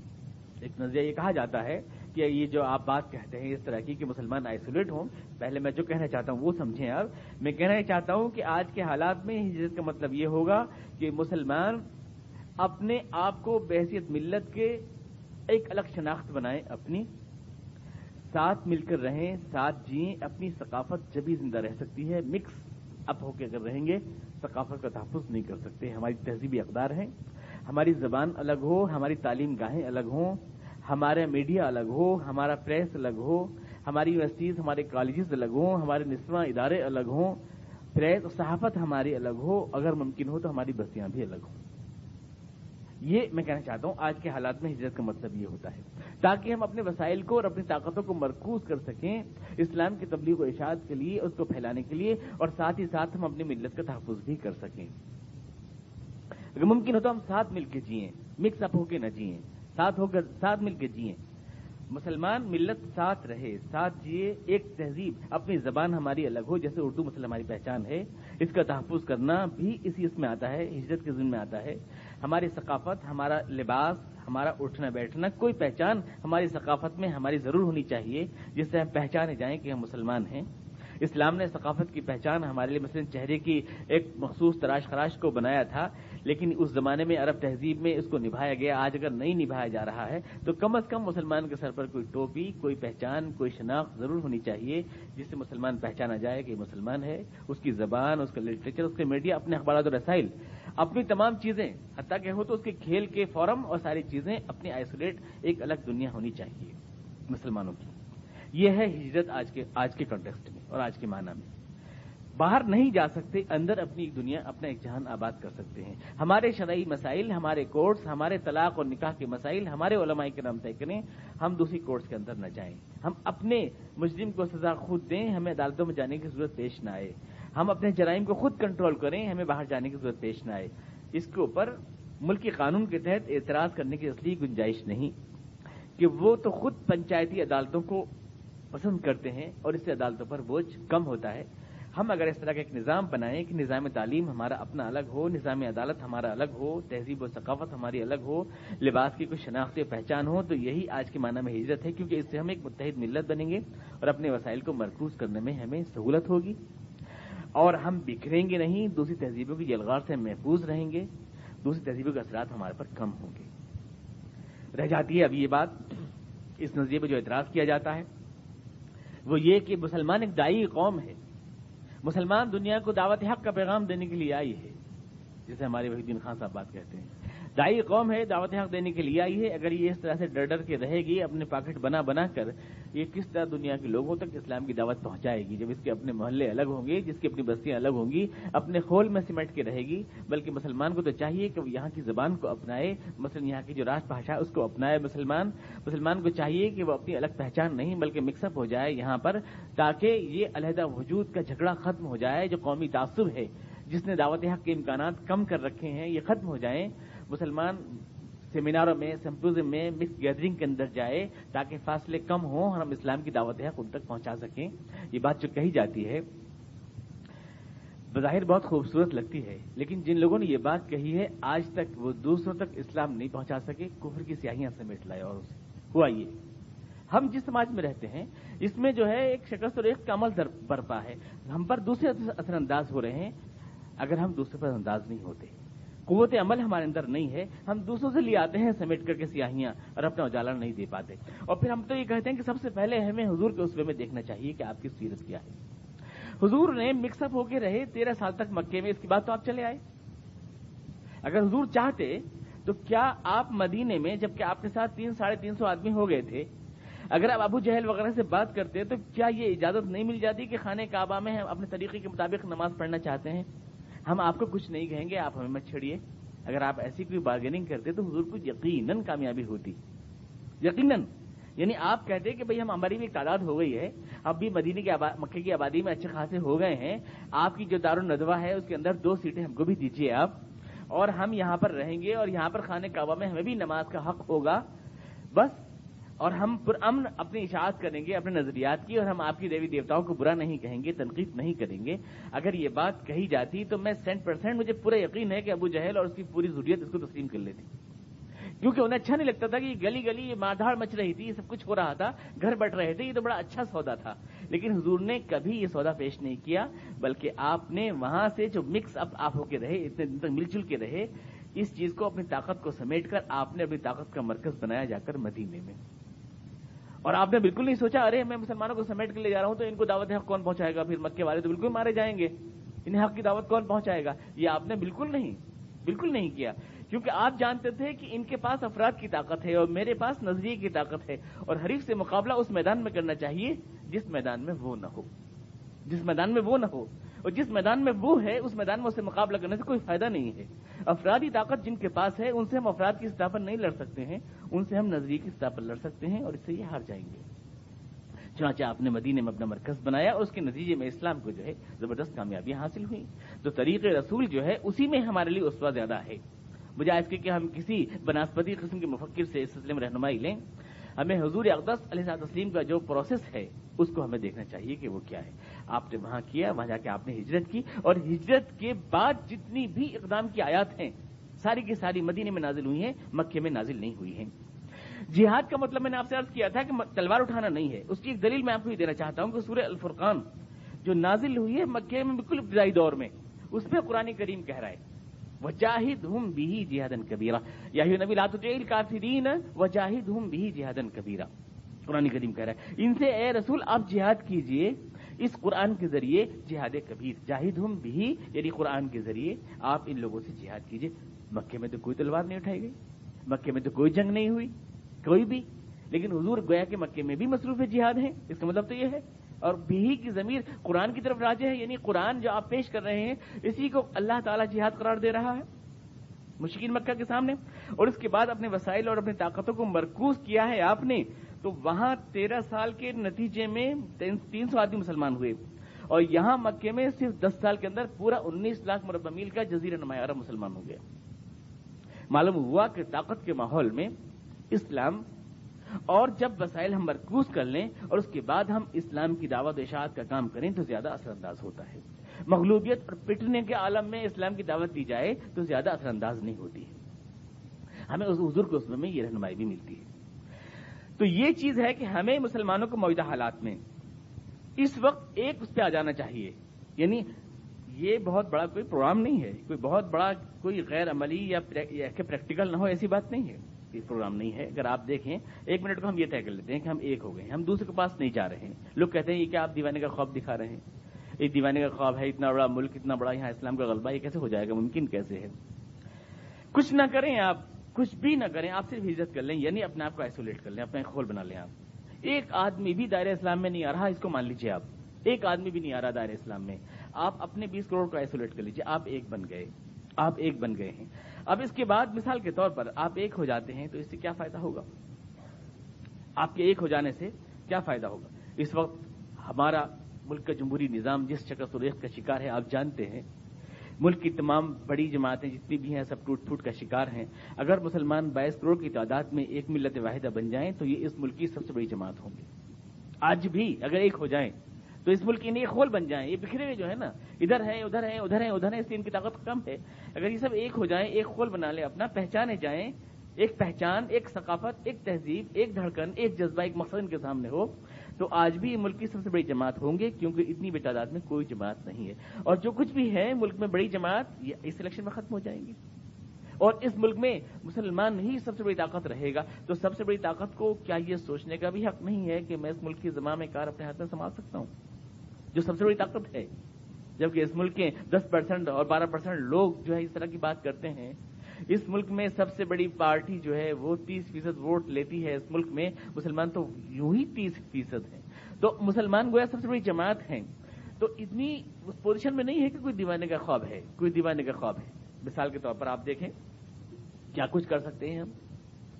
Speaker 1: ایک نظریہ یہ کہا جاتا ہے کہ یہ جو آپ بات کہتے ہیں اس طرح کی کہ مسلمان آئسولیٹ ہوں، پہلے میں جو کہنا چاہتا ہوں وہ سمجھیں آپ۔ میں کہنا چاہتا ہوں کہ آج کے حالات میں ہجرت کا مطلب یہ ہوگا کہ مسلمان اپنے آپ کو بحیثیت ملت کے ایک الگ شناخت بنائیں، اپنی ساتھ مل کر رہیں، ساتھ جئیں، اپنی ثقافت جبھی زندہ رہ سکتی ہے، مکس اپ ہو کے اگر رہیں گے ثقافت کا تحفظ نہیں کر سکتے۔ ہماری تہذیبی اقدار ہیں، ہماری زبان الگ ہو، ہماری تعلیم گاہیں الگ ہوں، ہمارا میڈیا الگ ہو، ہمارا پریس الگ ہو، ہماری یونیورسٹیز، ہمارے کالجز الگ ہوں، ہمارے نسواں ادارے الگ ہوں، پریس اور صحافت ہماری الگ ہو، اگر ممکن ہو تو ہماری بستیاں بھی الگ ہوں۔ یہ میں کہنا چاہتا ہوں آج کے حالات میں ہجرت کا مطلب یہ ہوتا ہے، تاکہ ہم اپنے وسائل کو اور اپنی طاقتوں کو مرکوز کر سکیں اسلام کی تبلیغ و ارشاد کے لیے، اس کو پھیلانے کے لیے، اور ساتھ ہی ساتھ ہم اپنی ملت کا تحفظ بھی کر سکیں۔ اگر ممکن ہو تو ہم ساتھ مل کے جئیں، مکس اپ ہو کے نہ جئیں، ساتھ مل کے جئیں، مسلمان ملت ساتھ رہے، ساتھ جیے، ایک تہذیب، اپنی زبان ہماری الگ ہو، جیسے اردو مثلا ہماری پہچان ہے، اس کا تحفظ کرنا بھی اس میں آتا ہے، ہجرت کے ضمن میں آتا ہے۔ ہماری ثقافت، ہمارا لباس، ہمارا اٹھنا بیٹھنا، کوئی پہچان ہماری ثقافت میں ہماری ضرور ہونی چاہیے جس سے ہم پہچانے جائیں کہ ہم مسلمان ہیں۔ اسلام نے ثقافت کی پہچان ہمارے لیے مثلا چہرے کی ایک مخصوص تراش خراش کو بنایا تھا، لیکن اس زمانے میں عرب تہذیب میں اس کو نبھایا گیا۔ آج اگر نہیں نبھایا جا رہا ہے تو کم از کم مسلمان کے سر پر کوئی ٹوپی، کوئی پہچان، کوئی شناخت ضرور ہونی چاہیے جس سے مسلمان پہچانا جائے کہ مسلمان ہے۔ اس کی زبان، اس کا لٹریچر، اس کے میڈیا، اپنے اخبارات اور رسائل، اپنی تمام چیزیں، حتیٰ کہ ہو تو اس کے کھیل کے فورم اور ساری چیزیں اپنی آئسولیٹ ایک الگ دنیا ہونی چاہیے مسلمانوں کی۔ یہ ہے ہجرت آج کے کانٹیکسٹ میں اور آج کے معنی میں۔ باہر نہیں جا سکتے، اندر اپنی ایک دنیا، اپنا ایک جہان آباد کر سکتے ہیں۔ ہمارے شرعی مسائل، ہمارے کورٹس، ہمارے طلاق اور نکاح کے مسائل ہمارے علماء کرام طے کریں، ہم دوسری کورٹس کے اندر نہ جائیں، ہم اپنے مجرم کو سزا خود دیں، ہمیں عدالتوں میں جانے کی ضرورت پیش نہ آئے، ہم اپنے جرائم کو خود کنٹرول کریں، ہمیں باہر جانے کی ضرورت پیش نہ آئے۔ اس کے اوپر ملکی قانون کے تحت اعتراض کرنے کی اصلی گنجائش نہیں کہ وہ تو خود پنچایتی عدالتوں کو پسند کرتے ہیں اور اس سے عدالتوں پر بوجھ کم ہوتا ہے۔ ہم اگر اس طرح کا ایک نظام بنائیں کہ نظام تعلیم ہمارا اپنا الگ ہو، نظام عدالت ہمارا الگ ہو، تہذیب و ثقافت ہماری الگ ہو، لباس کی کوئی شناختی پہچان ہو، تو یہی آج کے معنی میں ہجرت ہے، کیونکہ اس سے ہم ایک متحد ملت بنیں گے اور اپنے وسائل کو مرکوز کرنے میں ہمیں سہولت ہوگی اور ہم بکھریں گے نہیں، دوسری تہذیبوں کی یلغار سے محفوظ رہیں گے، دوسری تہذیبوں کے اثرات ہمارے پر کم ہوں گے۔ رہ جاتی ہے اب یہ بات، اس نظریے پہ جو اعتراض کیا جاتا ہے وہ یہ کہ مسلمان ایک دائی قوم ہے، مسلمان دنیا کو دعوت حق کا پیغام دینے کے لیے آئی ہے، جسے ہمارے وحید الدین خان صاحب بات کہتے ہیں۔ دائی قوم ہے، دعوت حق دینے کے لیے آئی ہے، اگر یہ اس طرح سے ڈر ڈر کے رہے گی، اپنے پاکٹ بنا بنا کر، یہ کس طرح دنیا کے لوگوں تک اسلام کی دعوت پہنچائے گی؟ جب اس کے اپنے محلے الگ ہوں گے، جس کی اپنی بستیاں الگ ہوں گی، اپنے خول میں سمٹ کے رہے گی. بلکہ مسلمان کو تو چاہیے کہ وہ یہاں کی زبان کو اپنائے، مثلا یہاں کی جو راج بھاشا اس کو اپنائے. مسلمان کو چاہیے کہ وہ اپنی الگ پہچان نہیں بلکہ مکس اپ ہو جائے یہاں پر، تاکہ یہ علیحدہ وجود کا جھگڑا ختم ہو جائے. جو قومی تعصب ہے جس نے دعوت حق کے امکانات کم کر رکھے ہیں، یہ ختم ہو جائیں. مسلمان سیمیناروں میں، سمپوزیم میں، مکس گیدرنگ کے اندر جائے تاکہ فاصلے کم ہوں اور ہم اسلام کی دعوت حق ان تک پہنچا سکیں. یہ بات جو کہی جاتی ہے بظاہر بہت خوبصورت لگتی ہے، لیکن جن لوگوں نے یہ بات کہی ہے آج تک وہ دوسروں تک اسلام نہیں پہنچا سکے. کفر کی سیاہیاں سمیٹ لائے. اور اسے ہوا یہ، ہم جس سماج میں رہتے ہیں اس میں جو ہے ایک شکست اور ایک کمل برپا ہے. ہم پر دوسرے اثر انداز ہو رہے ہیں اگر ہم دوسرے پر انداز نہیں ہوتے. قوت عمل ہمارے اندر نہیں ہے، ہم دوسروں سے لے آتے ہیں سمیٹ کر کے سیاہیاں اور اپنا اجالا نہیں دے پاتے. اور پھر ہم تو یہ کہتے ہیں کہ سب سے پہلے ہمیں حضور کے اسوے میں دیکھنا چاہیے کہ آپ کی سیرت کیا ہے. حضور نے مکس اپ ہو کے رہے 13 سال تک مکے میں، اس کے بعد تو آپ چلے آئے. اگر حضور چاہتے تو کیا آپ مدینے میں، جبکہ آپ کے ساتھ 300-350 آدمی ہو گئے تھے، اگر آپ ابو جہل وغیرہ سے بات کرتے تو کیا یہ اجازت نہیں مل جاتی کہ خانہ کعبہ میں ہم اپنے طریقے کے مطابق نماز پڑھنا چاہتے ہیں؟ ہم آپ کو کچھ نہیں کہیں گے، آپ ہمیں مت چھڑیے. اگر آپ ایسی کوئی بارگیننگ کرتے تو حضور کو یقیناً کامیابی ہوتی، یقیناً. یعنی آپ کہتے کہ بھئی ہماری بھی ایک تعداد ہو گئی ہے، اب بھی مکے کی آبادی میں اچھے خاصے ہو گئے ہیں، آپ کی جو دارالندوہ ہے اس کے اندر 2 سیٹیں ہم کو بھی دیجیے آپ، اور ہم یہاں پر رہیں گے اور یہاں پر خانہ کعبہ میں ہمیں بھی نماز کا حق ہوگا بس. اور ہم پرامن اپنی اشاعت کریں گے اپنے نظریات کی، اور ہم آپ کی دیوی دیوتاؤں کو برا نہیں کہیں گے، تنقید نہیں کریں گے. اگر یہ بات کہی جاتی تو میں 100% مجھے پورا یقین ہے کہ ابو جہل اور اس کی پوری ذریت اس کو تسلیم کر لیتی، کیونکہ انہیں اچھا نہیں لگتا تھا کہ یہ گلی گلی یہ مار مچ رہی تھی، یہ سب کچھ ہو رہا تھا، گھر بٹ رہے تھے، یہ تو بڑا اچھا سودا تھا. لیکن حضور نے کبھی یہ سودا پیش نہیں کیا، بلکہ آپ نے وہاں سے جو مکس اپ آپ ہو کے رہے، اتنے دن تک مل جل کے رہے، اس چیز کو اپنی طاقت کو سمیٹ کر آپ نے اپنی طاقت کا مرکز بنایا جا کر مدینے میں. اور آپ نے بالکل نہیں سوچا ارے میں مسلمانوں کو سمیٹ کے لے جا رہا ہوں تو ان کو دعوت حق کون پہنچائے گا، پھر مکے والے تو بالکل مارے جائیں گے، انہیں حق کی دعوت کون پہنچائے گا. یہ آپ نے بالکل نہیں کیا، کیونکہ آپ جانتے تھے کہ ان کے پاس افراد کی طاقت ہے اور میرے پاس نظریے کی طاقت ہے، اور حریف سے مقابلہ اس میدان میں کرنا چاہیے جس میدان میں وہ نہ ہو، اور جس میدان میں وہ ہے اس میدان میں اس سے مقابلہ کرنے سے کوئی فائدہ نہیں ہے. افرادی طاقت جن کے پاس ہے ان سے ہم افراد کی سطح پر نہیں لڑ سکتے ہیں، ان سے ہم نظریے کی سطح پر لڑ سکتے ہیں، اور اس سے یہ ہار جائیں گے. چنانچہ آپ نے مدینے میں اپنا مرکز بنایا اور اس کے نتیجے میں اسلام کو جو ہے زبردست کامیابی حاصل ہوئی. تو طریق رسول جو ہے اسی میں ہمارے لیے اسوہ زیادہ ہے، بجائے اس کے کہ ہم کسی بناسپتی قسم کے مفکر سے اس سلسلے میں رہنمائی لیں. ہمیں حضور اقدس علیہ السلام کا جو پروسیس ہے اس کو ہمیں دیکھنا چاہیے کہ وہ کیا ہے. آپ نے وہاں کیا، وہاں جا کے آپ نے ہجرت کی، اور ہجرت کے بعد جتنی بھی اقدام کی آیات ہیں ساری کی ساری مدینے میں نازل ہوئی ہیں، مکے میں نازل نہیں ہوئی ہیں. جہاد کا مطلب میں نے آپ سے عرض کیا تھا کہ تلوار اٹھانا نہیں ہے. اس کی ایک دلیل میں آپ کو یہ دینا چاہتا ہوں کہ سورہ الفرقان جو نازل ہوئی ہے مکے میں بالکل ابتدائی دور میں، اس میں قرآن کریم کہہ رہا ہے وَجَاهِدْهُمْ بِهِ جِهَادًا كَبِيرًا، یا ایھا نبی لا تُطِعِ الْكَافِرِينَ وَجَاهِدْهُمْ بِهِ جِهَادًا كَبِيرًا. قرآن کریم کہہ رہا ہے ان سے اے رسول آپ جہاد کیجئے اس قرآن کے ذریعے جہاد کبیر. جاہدہم بہ یعنی قرآن کے ذریعے آپ ان لوگوں سے جہاد کیجئے. مکے میں تو کوئی تلوار نہیں اٹھائی گئی، مکے میں تو کوئی جنگ نہیں ہوئی کوئی بھی، لیکن حضور گویا کہ مکے میں بھی مصروف جہاد ہیں. اس کا مطلب تو یہ ہے، اور بھی کی ضمیر قرآن کی طرف راجع ہے، یعنی قرآن جو آپ پیش کر رہے ہیں اسی کو اللہ تعالیٰ جہاد قرار دے رہا ہے مشرکین مکہ کے سامنے. اور اس کے بعد اپنے وسائل اور اپنی طاقتوں کو مرکوز کیا ہے آپ نے، تو وہاں 13 سال کے نتیجے میں 300 آدمی مسلمان ہوئے، اور یہاں مکے میں صرف 10 سال کے اندر پورا 19 لاکھ مربع میل کا جزیرہ نما عرب مسلمان ہو گیا. معلوم ہوا کہ طاقت کے ماحول میں اسلام، اور جب وسائل ہم مرکوز کر لیں اور اس کے بعد ہم اسلام کی دعوت و اشاعت کا کام کریں تو زیادہ اثر انداز ہوتا ہے. مغلوبیت اور پٹنے کے عالم میں اسلام کی دعوت دی جائے تو زیادہ اثر انداز نہیں ہوتی ہے. ہمیں اس حضور کے اسوے میں یہ رہنمائی بھی ملتی ہے. تو یہ چیز ہے کہ ہمیں مسلمانوں کو موجودہ حالات میں اس وقت ایک اس پہ آ جانا چاہیے. یعنی یہ بہت بڑا کوئی پروگرام نہیں ہے، کوئی بہت بڑا کوئی غیر عملی یا کہ پریکٹیکل نہ ہو ایسی بات نہیں ہے. یہ پروگرام نہیں ہے. اگر آپ دیکھیں 1 منٹ کو ہم یہ طے کر لیتے ہیں کہ ہم ایک ہو گئے ہیں، ہم دوسرے کے پاس نہیں جا رہے ہیں. لوگ کہتے ہیں یہ کیا آپ دیوانے کا خواب دکھا رہے ہیں، یہ دیوانے کا خواب ہے، اتنا بڑا ملک، اتنا بڑا یہاں اسلام کا غلبہ، یہ کیسے ہو جائے گا، ممکن کیسے ہے. کچھ نہ کریں آپ، کچھ بھی نہ کریں، آپ صرف ہجرت کر لیں، یعنی اپنے آپ کو آئسولیٹ کر لیں، اپنا ایک خول بنا لیں آپ۔ ایک آدمی بھی دائرہ اسلام میں نہیں آ رہا، اس کو مان لیجئے آپ، ایک آدمی بھی نہیں آ رہا دائرہ اسلام میں، آپ اپنے 20 کروڑ کو آئسولیٹ کر لیجئے، آپ ایک بن گئے، آپ ایک بن گئے ہیں۔ اب اس کے بعد مثال کے طور پر آپ ایک ہو جاتے ہیں تو اس سے کیا فائدہ ہوگا؟ آپ کے ایک ہو جانے سے کیا فائدہ ہوگا؟ اس وقت ہمارا ملک کا جمہوری نظام جس شکست و ریخت کا شکار ہے آپ جانتے ہیں، ملک کی تمام بڑی جماعتیں جتنی بھی ہیں سب ٹوٹ پھوٹ کا شکار ہیں۔ اگر مسلمان 22 کروڑ کی تعداد میں ایک ملت واحدہ بن جائیں تو یہ اس ملک کی سب سے بڑی جماعت ہوں گی۔ آج بھی اگر ایک ہو جائیں تو اس ملک کے ایک خول بن جائیں، یہ بکھرے ہوئے جو ہے نا، ادھر ہیں ادھر ہیں ادھر ہیں ادھر ہیں، اس لیے ان کی طاقت کم ہے۔ اگر یہ سب ایک ہو جائیں، ایک خول بنا لیں اپنا، پہچانے جائیں، ایک پہچان، ایک ثقافت، ایک تہذیب، ایک دھڑکن، ایک جذبہ، ایک مقصد ان کے سامنے ہو تو آج بھی ملک کی سب سے بڑی جماعت ہوں گے، کیونکہ اتنی بے تعداد میں کوئی جماعت نہیں ہے۔ اور جو کچھ بھی ہے ملک میں بڑی جماعت یہ اس الیکشن میں ختم ہو جائیں گی، اور اس ملک میں مسلمان ہی سب سے بڑی طاقت رہے گا۔ تو سب سے بڑی طاقت کو کیا یہ سوچنے کا بھی حق نہیں ہے کہ میں اس ملک کی زمام کار اپنے ہاتھ میں سنبھال سکتا ہوں، جو سب سے بڑی طاقت ہے؟ جبکہ اس ملک کے 10% اور 12% لوگ جو ہے اس طرح کی بات کرتے ہیں۔ اس ملک میں سب سے بڑی پارٹی جو ہے وہ 30% ووٹ لیتی ہے اس ملک میں، مسلمان تو یوں ہی 30% ہیں، تو مسلمان گویا سب سے بڑی جماعت ہیں۔ تو اتنی اس پوزیشن میں نہیں ہے کہ کوئی دیوانے کا خواب ہے، کوئی دیوانے کا خواب ہے۔ مثال کے طور پر آپ دیکھیں کیا کچھ کر سکتے ہیں ہم۔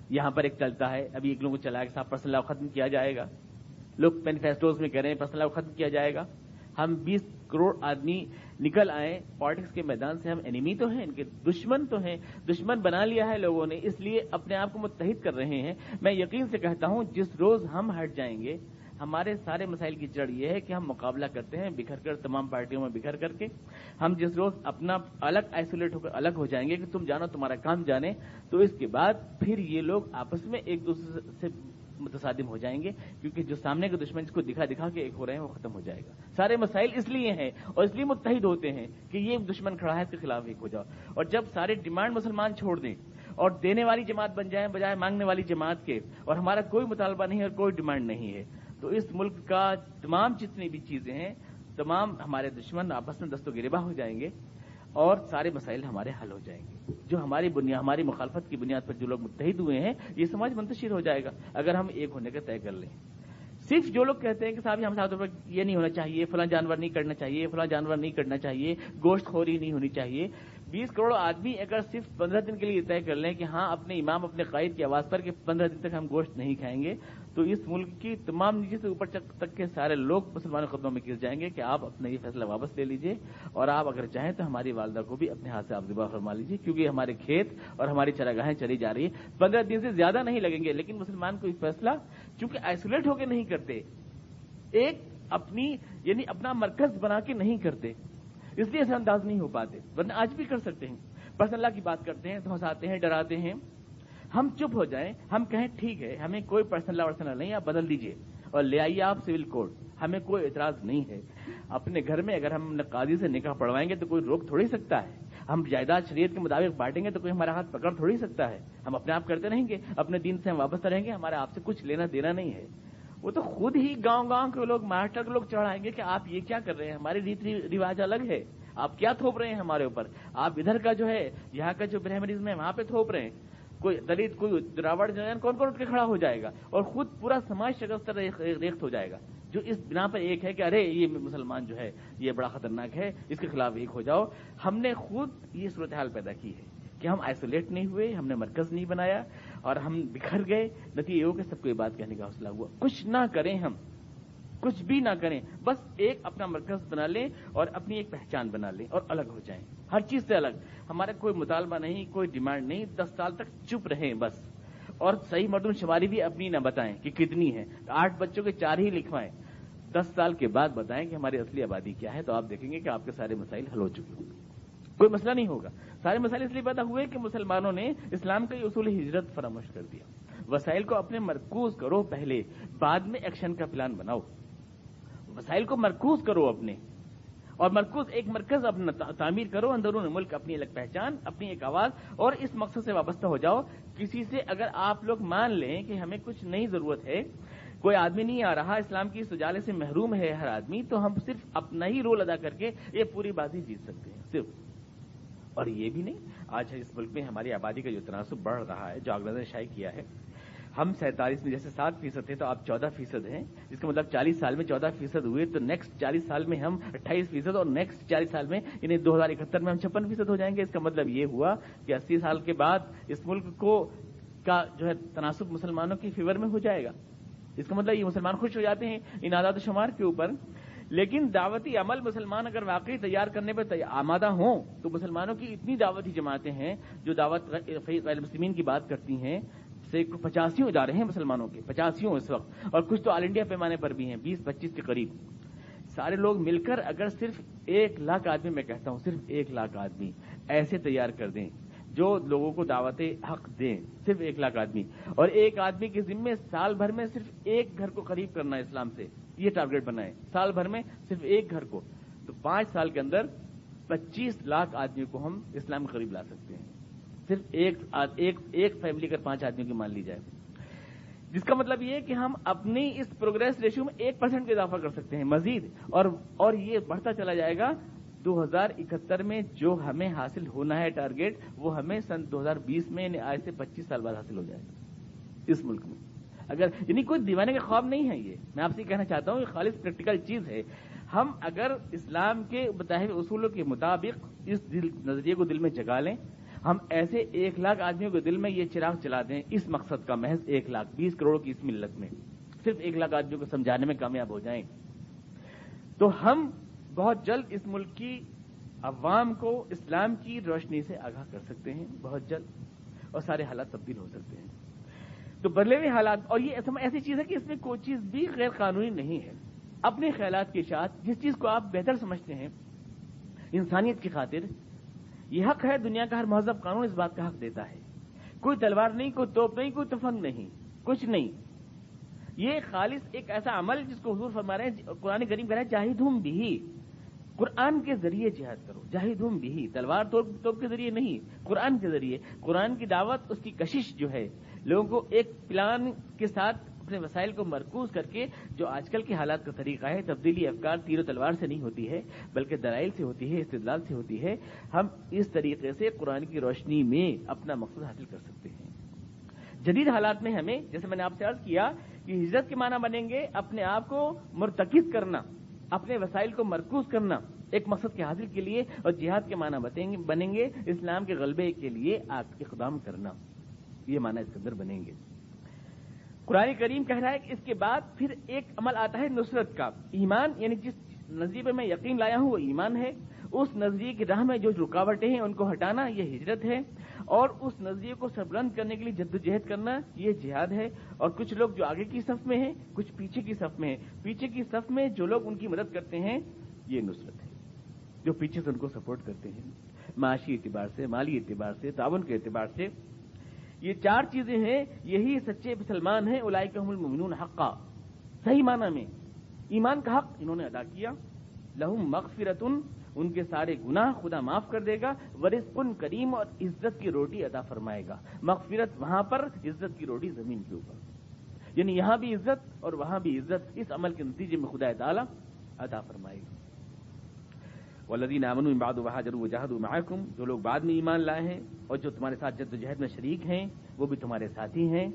Speaker 1: یہاں پر ایک چلتا ہے، ابھی ایک لوگوں کو چلا کہ صاحب پرسنل لا ختم کیا جائے گا، لوگ مینیفیسٹوز میں کہہ رہے ہیں پرسنل لا ختم کیا جائے گا۔ ہم 20 کروڑ آدمی نکل آئے پالیٹکس کے میدان سے، ہم انیمی تو ہیں، ان کے دشمن تو ہیں، دشمن بنا لیا ہے لوگوں نے، اس لیے اپنے آپ کو متحد کر رہے ہیں۔ میں یقین سے کہتا ہوں جس روز ہم ہٹ جائیں گے، ہمارے سارے مسائل کی جڑ یہ ہے کہ ہم مقابلہ کرتے ہیں بکھر کر، تمام پارٹیوں میں بکھر کر کے۔ ہم جس روز اپنا الگ آئسولیٹ ہو کر الگ ہو جائیں گے کہ تم جانو تمہارا کام جانے، تو اس کے بعد پھر یہ لوگ آپس میں ایک دوسرے سے متصادم ہو جائیں گے، کیونکہ جو سامنے کے دشمن جس کو دکھا دکھا کے ایک ہو رہے ہیں وہ ختم ہو جائے گا۔ سارے مسائل اس لیے ہیں اور اس لیے متحد ہوتے ہیں کہ یہ دشمن کھڑا ہے، اس کے خلاف ایک ہو جاؤ۔ اور جب سارے ڈیمانڈ مسلمان چھوڑ دیں اور دینے والی جماعت بن جائیں بجائے مانگنے والی جماعت کے، اور ہمارا کوئی مطالبہ نہیں اور کوئی ڈیمانڈ نہیں ہے، تو اس ملک کا تمام جتنی بھی چیزیں ہیں، تمام ہمارے دشمن آپس میں دست و گریباں ہو جائیں گے اور سارے مسائل ہمارے حل ہو جائیں گے۔ جو ہماری مخالفت کی بنیاد پر جو لوگ متحد ہوئے ہیں، یہ سماج منتشر ہو جائے گا اگر ہم ایک ہونے کا طے کر لیں۔ صرف جو لوگ کہتے ہیں کہ صاحب ہم ساتھ یہ نہیں ہونا چاہیے، فلاں جانور نہیں کرنا چاہیے، فلاں جانور نہیں کرنا چاہیے، گوشت خوری نہیں ہونی چاہیے، 20 کروڑ آدمی اگر صرف 15 دن کے لیے طے کر لیں کہ ہاں اپنے امام اپنے قائد کی آواز پر کہ 15 دن تک ہم گوشت نہیں کھائیں گے، تو اس ملک کی تمام نیچے سے اوپر تک کے سارے لوگ مسلمانوں قدموں میں گر جائیں گے کہ آپ اپنا یہ فیصلہ واپس لے لیجئے، اور آپ اگر چاہیں تو ہماری والدہ کو بھی اپنے ہاتھ سے آپ ذبح فرما لیجئے، کیونکہ ہمارے کھیت اور ہماری چراگاہیں چلی جا رہی ہے۔ 15 دن سے زیادہ نہیں لگیں گے، لیکن مسلمان کو یہ فیصلہ چونکہ آئسولیٹ ہو کے نہیں کرتے، ایک اپنی یعنی اپنا مرکز بنا کے نہیں کرتے، اس لیے اثر انداز نہیں ہو پاتے، ورنہ آج بھی کر سکتے ہیں۔ پرسنل لا کی بات کرتے ہیں، دھوساتے ہیں، ڈراتے ہیں، ہم چپ ہو جائیں، ہم کہیں ٹھیک ہے ہمیں کوئی پرسنل لا ورسنل نہیں، آپ بدل دیجئے اور لے آئیے آپ سول کوڈ، ہمیں کوئی اعتراض نہیں ہے۔ اپنے گھر میں اگر ہم قاضی سے نکاح پڑھوائیں گے تو کوئی روک تھوڑی سکتا ہے، ہم جائیداد شریعت کے مطابق بانٹیں گے تو کوئی ہمارا ہاتھ پکڑ تھوڑی سکتا ہے، ہم اپنے آپ کرتے رہیں گے، اپنے دین سے ہم وابستہ رہیں گے، ہمارا آپ سے کچھ لینا دینا نہیں ہے۔ وہ تو خود ہی گاؤں گاؤں کے لوگ، مہاراشٹر کے لوگ چڑھائیں گے کہ آپ یہ کیا کر رہے ہیں، ہماری ریت رواج الگ ہے، آپ کیا تھوپ رہے ہیں ہمارے اوپر، آپ ادھر کا جو ہے یہاں کا جو برہمنزم ہے وہاں پہ تھوپ رہے ہیں، کوئی دلت کوئی دراوڑ جن کون کون اٹھ کے کھڑا ہو جائے گا اور خود پورا سماج شکست ریخت ہو جائے گا، جو اس بنا پر ایک ہے کہ ارے یہ مسلمان جو ہے یہ بڑا خطرناک ہے، اس کے خلاف ایک ہو جاؤ۔ ہم نے خود یہ صورتحال پیدا کی ہے کہ ہم آئسولیٹ نہیں ہوئے، ہم نے مرکز نہیں بنایا اور ہم بکھر گئے، نتیجہ یہ ہو کہ سب کو یہ بات کہنے کا حوصلہ ہوا۔ کچھ نہ کریں، ہم کچھ بھی نہ کریں، بس ایک اپنا مرکز بنا لیں اور اپنی ایک پہچان بنا لیں اور الگ ہو جائیں، ہر چیز سے الگ۔ ہمارا کوئی مطالبہ نہیں، کوئی ڈیمانڈ نہیں، 10 سال تک چپ رہیں بس، اور صحیح مردم شماری بھی اپنی نہ بتائیں کہ کتنی ہے، 8 بچوں کے 4 ہی لکھوائیں، 10 سال کے بعد بتائیں کہ ہماری اصلی آبادی کیا ہے، تو آپ دیکھیں گے کہ آپ کے سارے مسائل حل ہو چکے ہوں گے، کوئی مسئلہ نہیں ہوگا۔ سارے مسائل اس لیے پیدا ہوئے کہ مسلمانوں نے اسلام کا یہ اصول ہجرت فراموش کر دیا۔ وسائل کو اپنے مرکوز کرو پہلے، بعد میں ایکشن کا پلان بناؤ۔ وسائل کو مرکوز کرو اپنے، اور مرکوز ایک مرکز اپنا تعمیر کرو، اندرون ملک اپنی الگ پہچان، اپنی ایک آواز، اور اس مقصد سے وابستہ ہو جاؤ۔ کسی سے اگر آپ لوگ مان لیں کہ ہمیں کچھ نہیں ضرورت ہے، کوئی آدمی نہیں آ رہا، اسلام کی اس اجالے سے محروم ہے ہر آدمی، تو ہم صرف اپنا ہی رول ادا کر کے یہ پوری بازی جیت سکتے ہیں، صرف اور یہ بھی نہیں، آج اس ملک میں ہماری آبادی کا جو تناسب بڑھ رہا ہے، جو آرگنائزر نے شائع کیا ہے، ہم 47 میں جیسے 7% تھے تو آپ 14% ہیں، جس کا مطلب 40 سال میں 14% ہوئے، تو نیکسٹ 40 سال میں ہم 28% اور نیکسٹ 40 سال میں یعنی 2071 میں ہم 56% ہو جائیں گے۔ اس کا مطلب یہ ہوا کہ 80 سال کے بعد اس ملک کا جو ہے تناسب مسلمانوں کی فیور میں ہو جائے گا۔ اس کا مطلب یہ مسلمان خوش ہو جاتے ہیں ان اعداد و شمار کے اوپر، لیکن دعوتی عمل مسلمان اگر واقعی تیار کرنے پہ آمادہ ہوں تو مسلمانوں کی اتنی دعوتی جماعتیں ہیں جو دعوت غیر مسلمین کی بات کرتی ہیں، 85 ادارے ہیں مسلمانوں کے، 85 اس وقت، اور کچھ تو آل انڈیا پیمانے پر بھی ہیں، 20-25 کے قریب۔ سارے لوگ مل کر اگر صرف 1 لاکھ آدمی، میں کہتا ہوں صرف 1 لاکھ آدمی ایسے تیار کر دیں جو لوگوں کو دعوت حق دیں، صرف 1 لاکھ آدمی، اور ایک آدمی کے ذمے سال بھر میں صرف ایک گھر کو قریب کرنا ہے اسلام سے، یہ ٹارگیٹ بنائے سال بھر میں صرف ایک گھر کو، تو 5 سال کے اندر 25 لاکھ آدمیوں کو ہم اسلام کے قریب لا سکتے ہیں، صرف ایک فیملی اگر 5 آدمیوں کی مان لی جائے، جس کا مطلب یہ ہے کہ ہم اپنی اس پروگریس ریشیو میں 1% کا اضافہ کر سکتے ہیں مزید، اور یہ بڑھتا چلا جائے گا۔ 2071 میں جو ہمیں حاصل ہونا ہے ٹارگیٹ، وہ ہمیں سن 2020 میں یعنی آج سے 25 سال بعد حاصل ہو جائے گا اس ملک میں۔ اگر یعنی کوئی دیوانے کا خواب نہیں ہے، یہ میں آپ سے کہنا چاہتا ہوں، یہ خالص پریکٹیکل چیز ہے۔ ہم اگر اسلام کے بتائے ہوئے اصولوں کے مطابق اس نظریے کو دل میں جگا لیں، ہم ایسے 1 لاکھ آدمیوں کے دل میں یہ چراغ چلا دیں اس مقصد کا، محض 1 لاکھ 20 کروڑ کی اس ملت میں صرف 1 لاکھ آدمیوں کو سمجھانے میں کامیاب ہو جائیں، تو ہم بہت جلد اس ملک کی عوام کو اسلام کی روشنی سے آگاہ کر سکتے ہیں، بہت جلد، اور سارے حالات تبدیل ہو سکتے ہیں۔ تو بدلے ہوئے حالات، اور یہ ایسی چیز ہے کہ اس میں کوئی چیز بھی غیر قانونی نہیں ہے۔ اپنے خیالات کی اشاعت، جس چیز کو آپ بہتر سمجھتے ہیں انسانیت کی خاطر، یہ حق ہے، دنیا کا ہر مہذب قانون اس بات کا حق دیتا ہے۔ کوئی تلوار نہیں، کوئی توپ نہیں، کوئی تفنگ نہیں، کچھ نہیں، یہ خالص ایک ایسا عمل جس کو حضور فرما رہے ہیں، قرآن کریم کہہ رہا ہے جاہدہم بہ، قرآن کے ذریعے جہاد کرو، جاہدہم بہ، تلوار توپ کے ذریعے نہیں، قرآن کے ذریعے، قرآن کی دعوت، اس کی کشش جو ہے، لوگوں کو ایک پلان کے ساتھ اپنے وسائل کو مرکوز کر کے، جو آج کل کے حالات کا طریقہ ہے، تبدیلی افکار تیر و تلوار سے نہیں ہوتی ہے بلکہ دلائل سے ہوتی ہے، استدلال سے ہوتی ہے، ہم اس طریقے سے قرآن کی روشنی میں اپنا مقصد حاصل کر سکتے ہیں۔ جدید حالات میں ہمیں، جیسے میں نے آپ سے عرض کیا کہ ہجرت کے معنی بنیں گے اپنے آپ کو مرتکز کرنا، اپنے وسائل کو مرکوز کرنا ایک مقصد کے حاصل کے لیے، اور جہاد کے معنی بنیں گے اسلام کے غلبے کے لیے اقدام کرنا، یہ معنی اس کے اندر بنیں گے۔ قرآن کریم کہہ رہا ہے کہ اس کے بعد پھر ایک عمل آتا ہے نصرت کا، ایمان، یعنی جس نظریے پہ میں یقین لایا ہوں وہ ایمان ہے، اس نظریے کی راہ میں جو رکاوٹیں ہیں ان کو ہٹانا یہ ہجرت ہے، اور اس نظریے کو سربلند کرنے کے لیے جدوجہد کرنا یہ جہاد ہے۔ اور کچھ لوگ جو آگے کی صف میں ہیں، کچھ پیچھے کی صف میں ہیں، پیچھے کی صف میں جو لوگ ان کی مدد کرتے ہیں یہ نصرت ہے، جو پیچھے سے ان کو سپورٹ کرتے ہیں، معاشی اعتبار سے، مالی اعتبار سے، تعاون کے اعتبار سے۔ یہ 4 چیزیں ہیں، یہی سچے مسلمان ہیں، اولئک هم المؤمنون حقا، صحیح معنی میں ایمان کا حق انہوں نے ادا کیا، لہم مغفرۃ، ان کے سارے گناہ خدا معاف کر دے گا، ورزق کریم، اور عزت کی روٹی عطا فرمائے گا، مغفرت وہاں پر، عزت کی روٹی زمین کے اوپر، یعنی یہاں بھی عزت اور وہاں بھی عزت، اس عمل کے نتیجے میں خدا تعالی عطا فرمائے گا۔ والذین آمنوا من بعد وہاجروا وجاہدوا معکم، جو لوگ بعد میں ایمان لائے ہیں اور جو تمہارے ساتھ جد و جہد میں شریک ہیں وہ بھی تمہارے ساتھی ہیں۔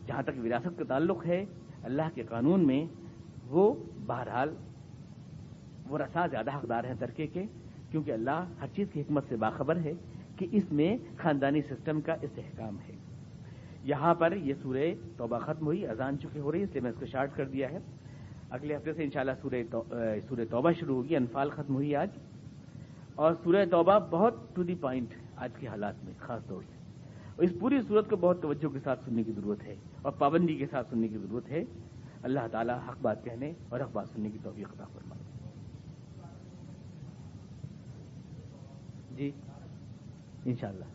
Speaker 1: جہاں تک وراثت کا تعلق ہے، اللہ کے قانون میں وہ بہرحال ورثاء زیادہ حقدار ہیں ترکے کے، کیونکہ اللہ ہر چیز کی حکمت سے باخبر ہے کہ اس میں خاندانی سسٹم کا استحکام ہے۔ یہاں پر یہ سورہ توبہ ختم ہوئی، اذان چونکہ ہو رہی ہے اس لیے میں اس کو شارٹ کر دیا ہے، اگلے ہفتے سے انشاءاللہ سورہ توبہ شروع ہوگی، انفال ختم ہوئی آج، اور سورہ توبہ بہت ٹو دی پوائنٹ آج کے حالات میں خاص طور سے، اور اس پوری صورت کو بہت توجہ کے ساتھ سننے کی ضرورت ہے اور پابندی کے ساتھ سننے کی ضرورت ہے۔ اللہ تعالی حق بات کہنے اور حق بات سننے کی توفیق عطا فرمائے۔ جی انشاءاللہ۔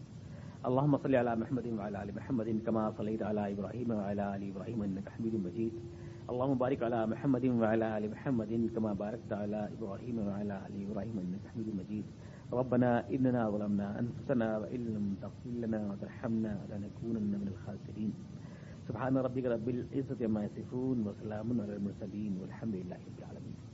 Speaker 1: اللهم صل على محمد وعلى ال محمد كما صليت على ابراهيم وعلى ال ابراهيم انك حميد مجيد. اللهم بارك على محمد وعلى ال محمد كما باركت على ابراهيم وعلى ال ابراهيم انك حميد مجيد. ربنا اننا ظلمنا انفسنا وان لم تغفر لنا وترحمنا لنكونن من الخاسرين. سبحان ربك رب العزة عما يصفون وسلام على المرسلين والحمد لله رب العالمين.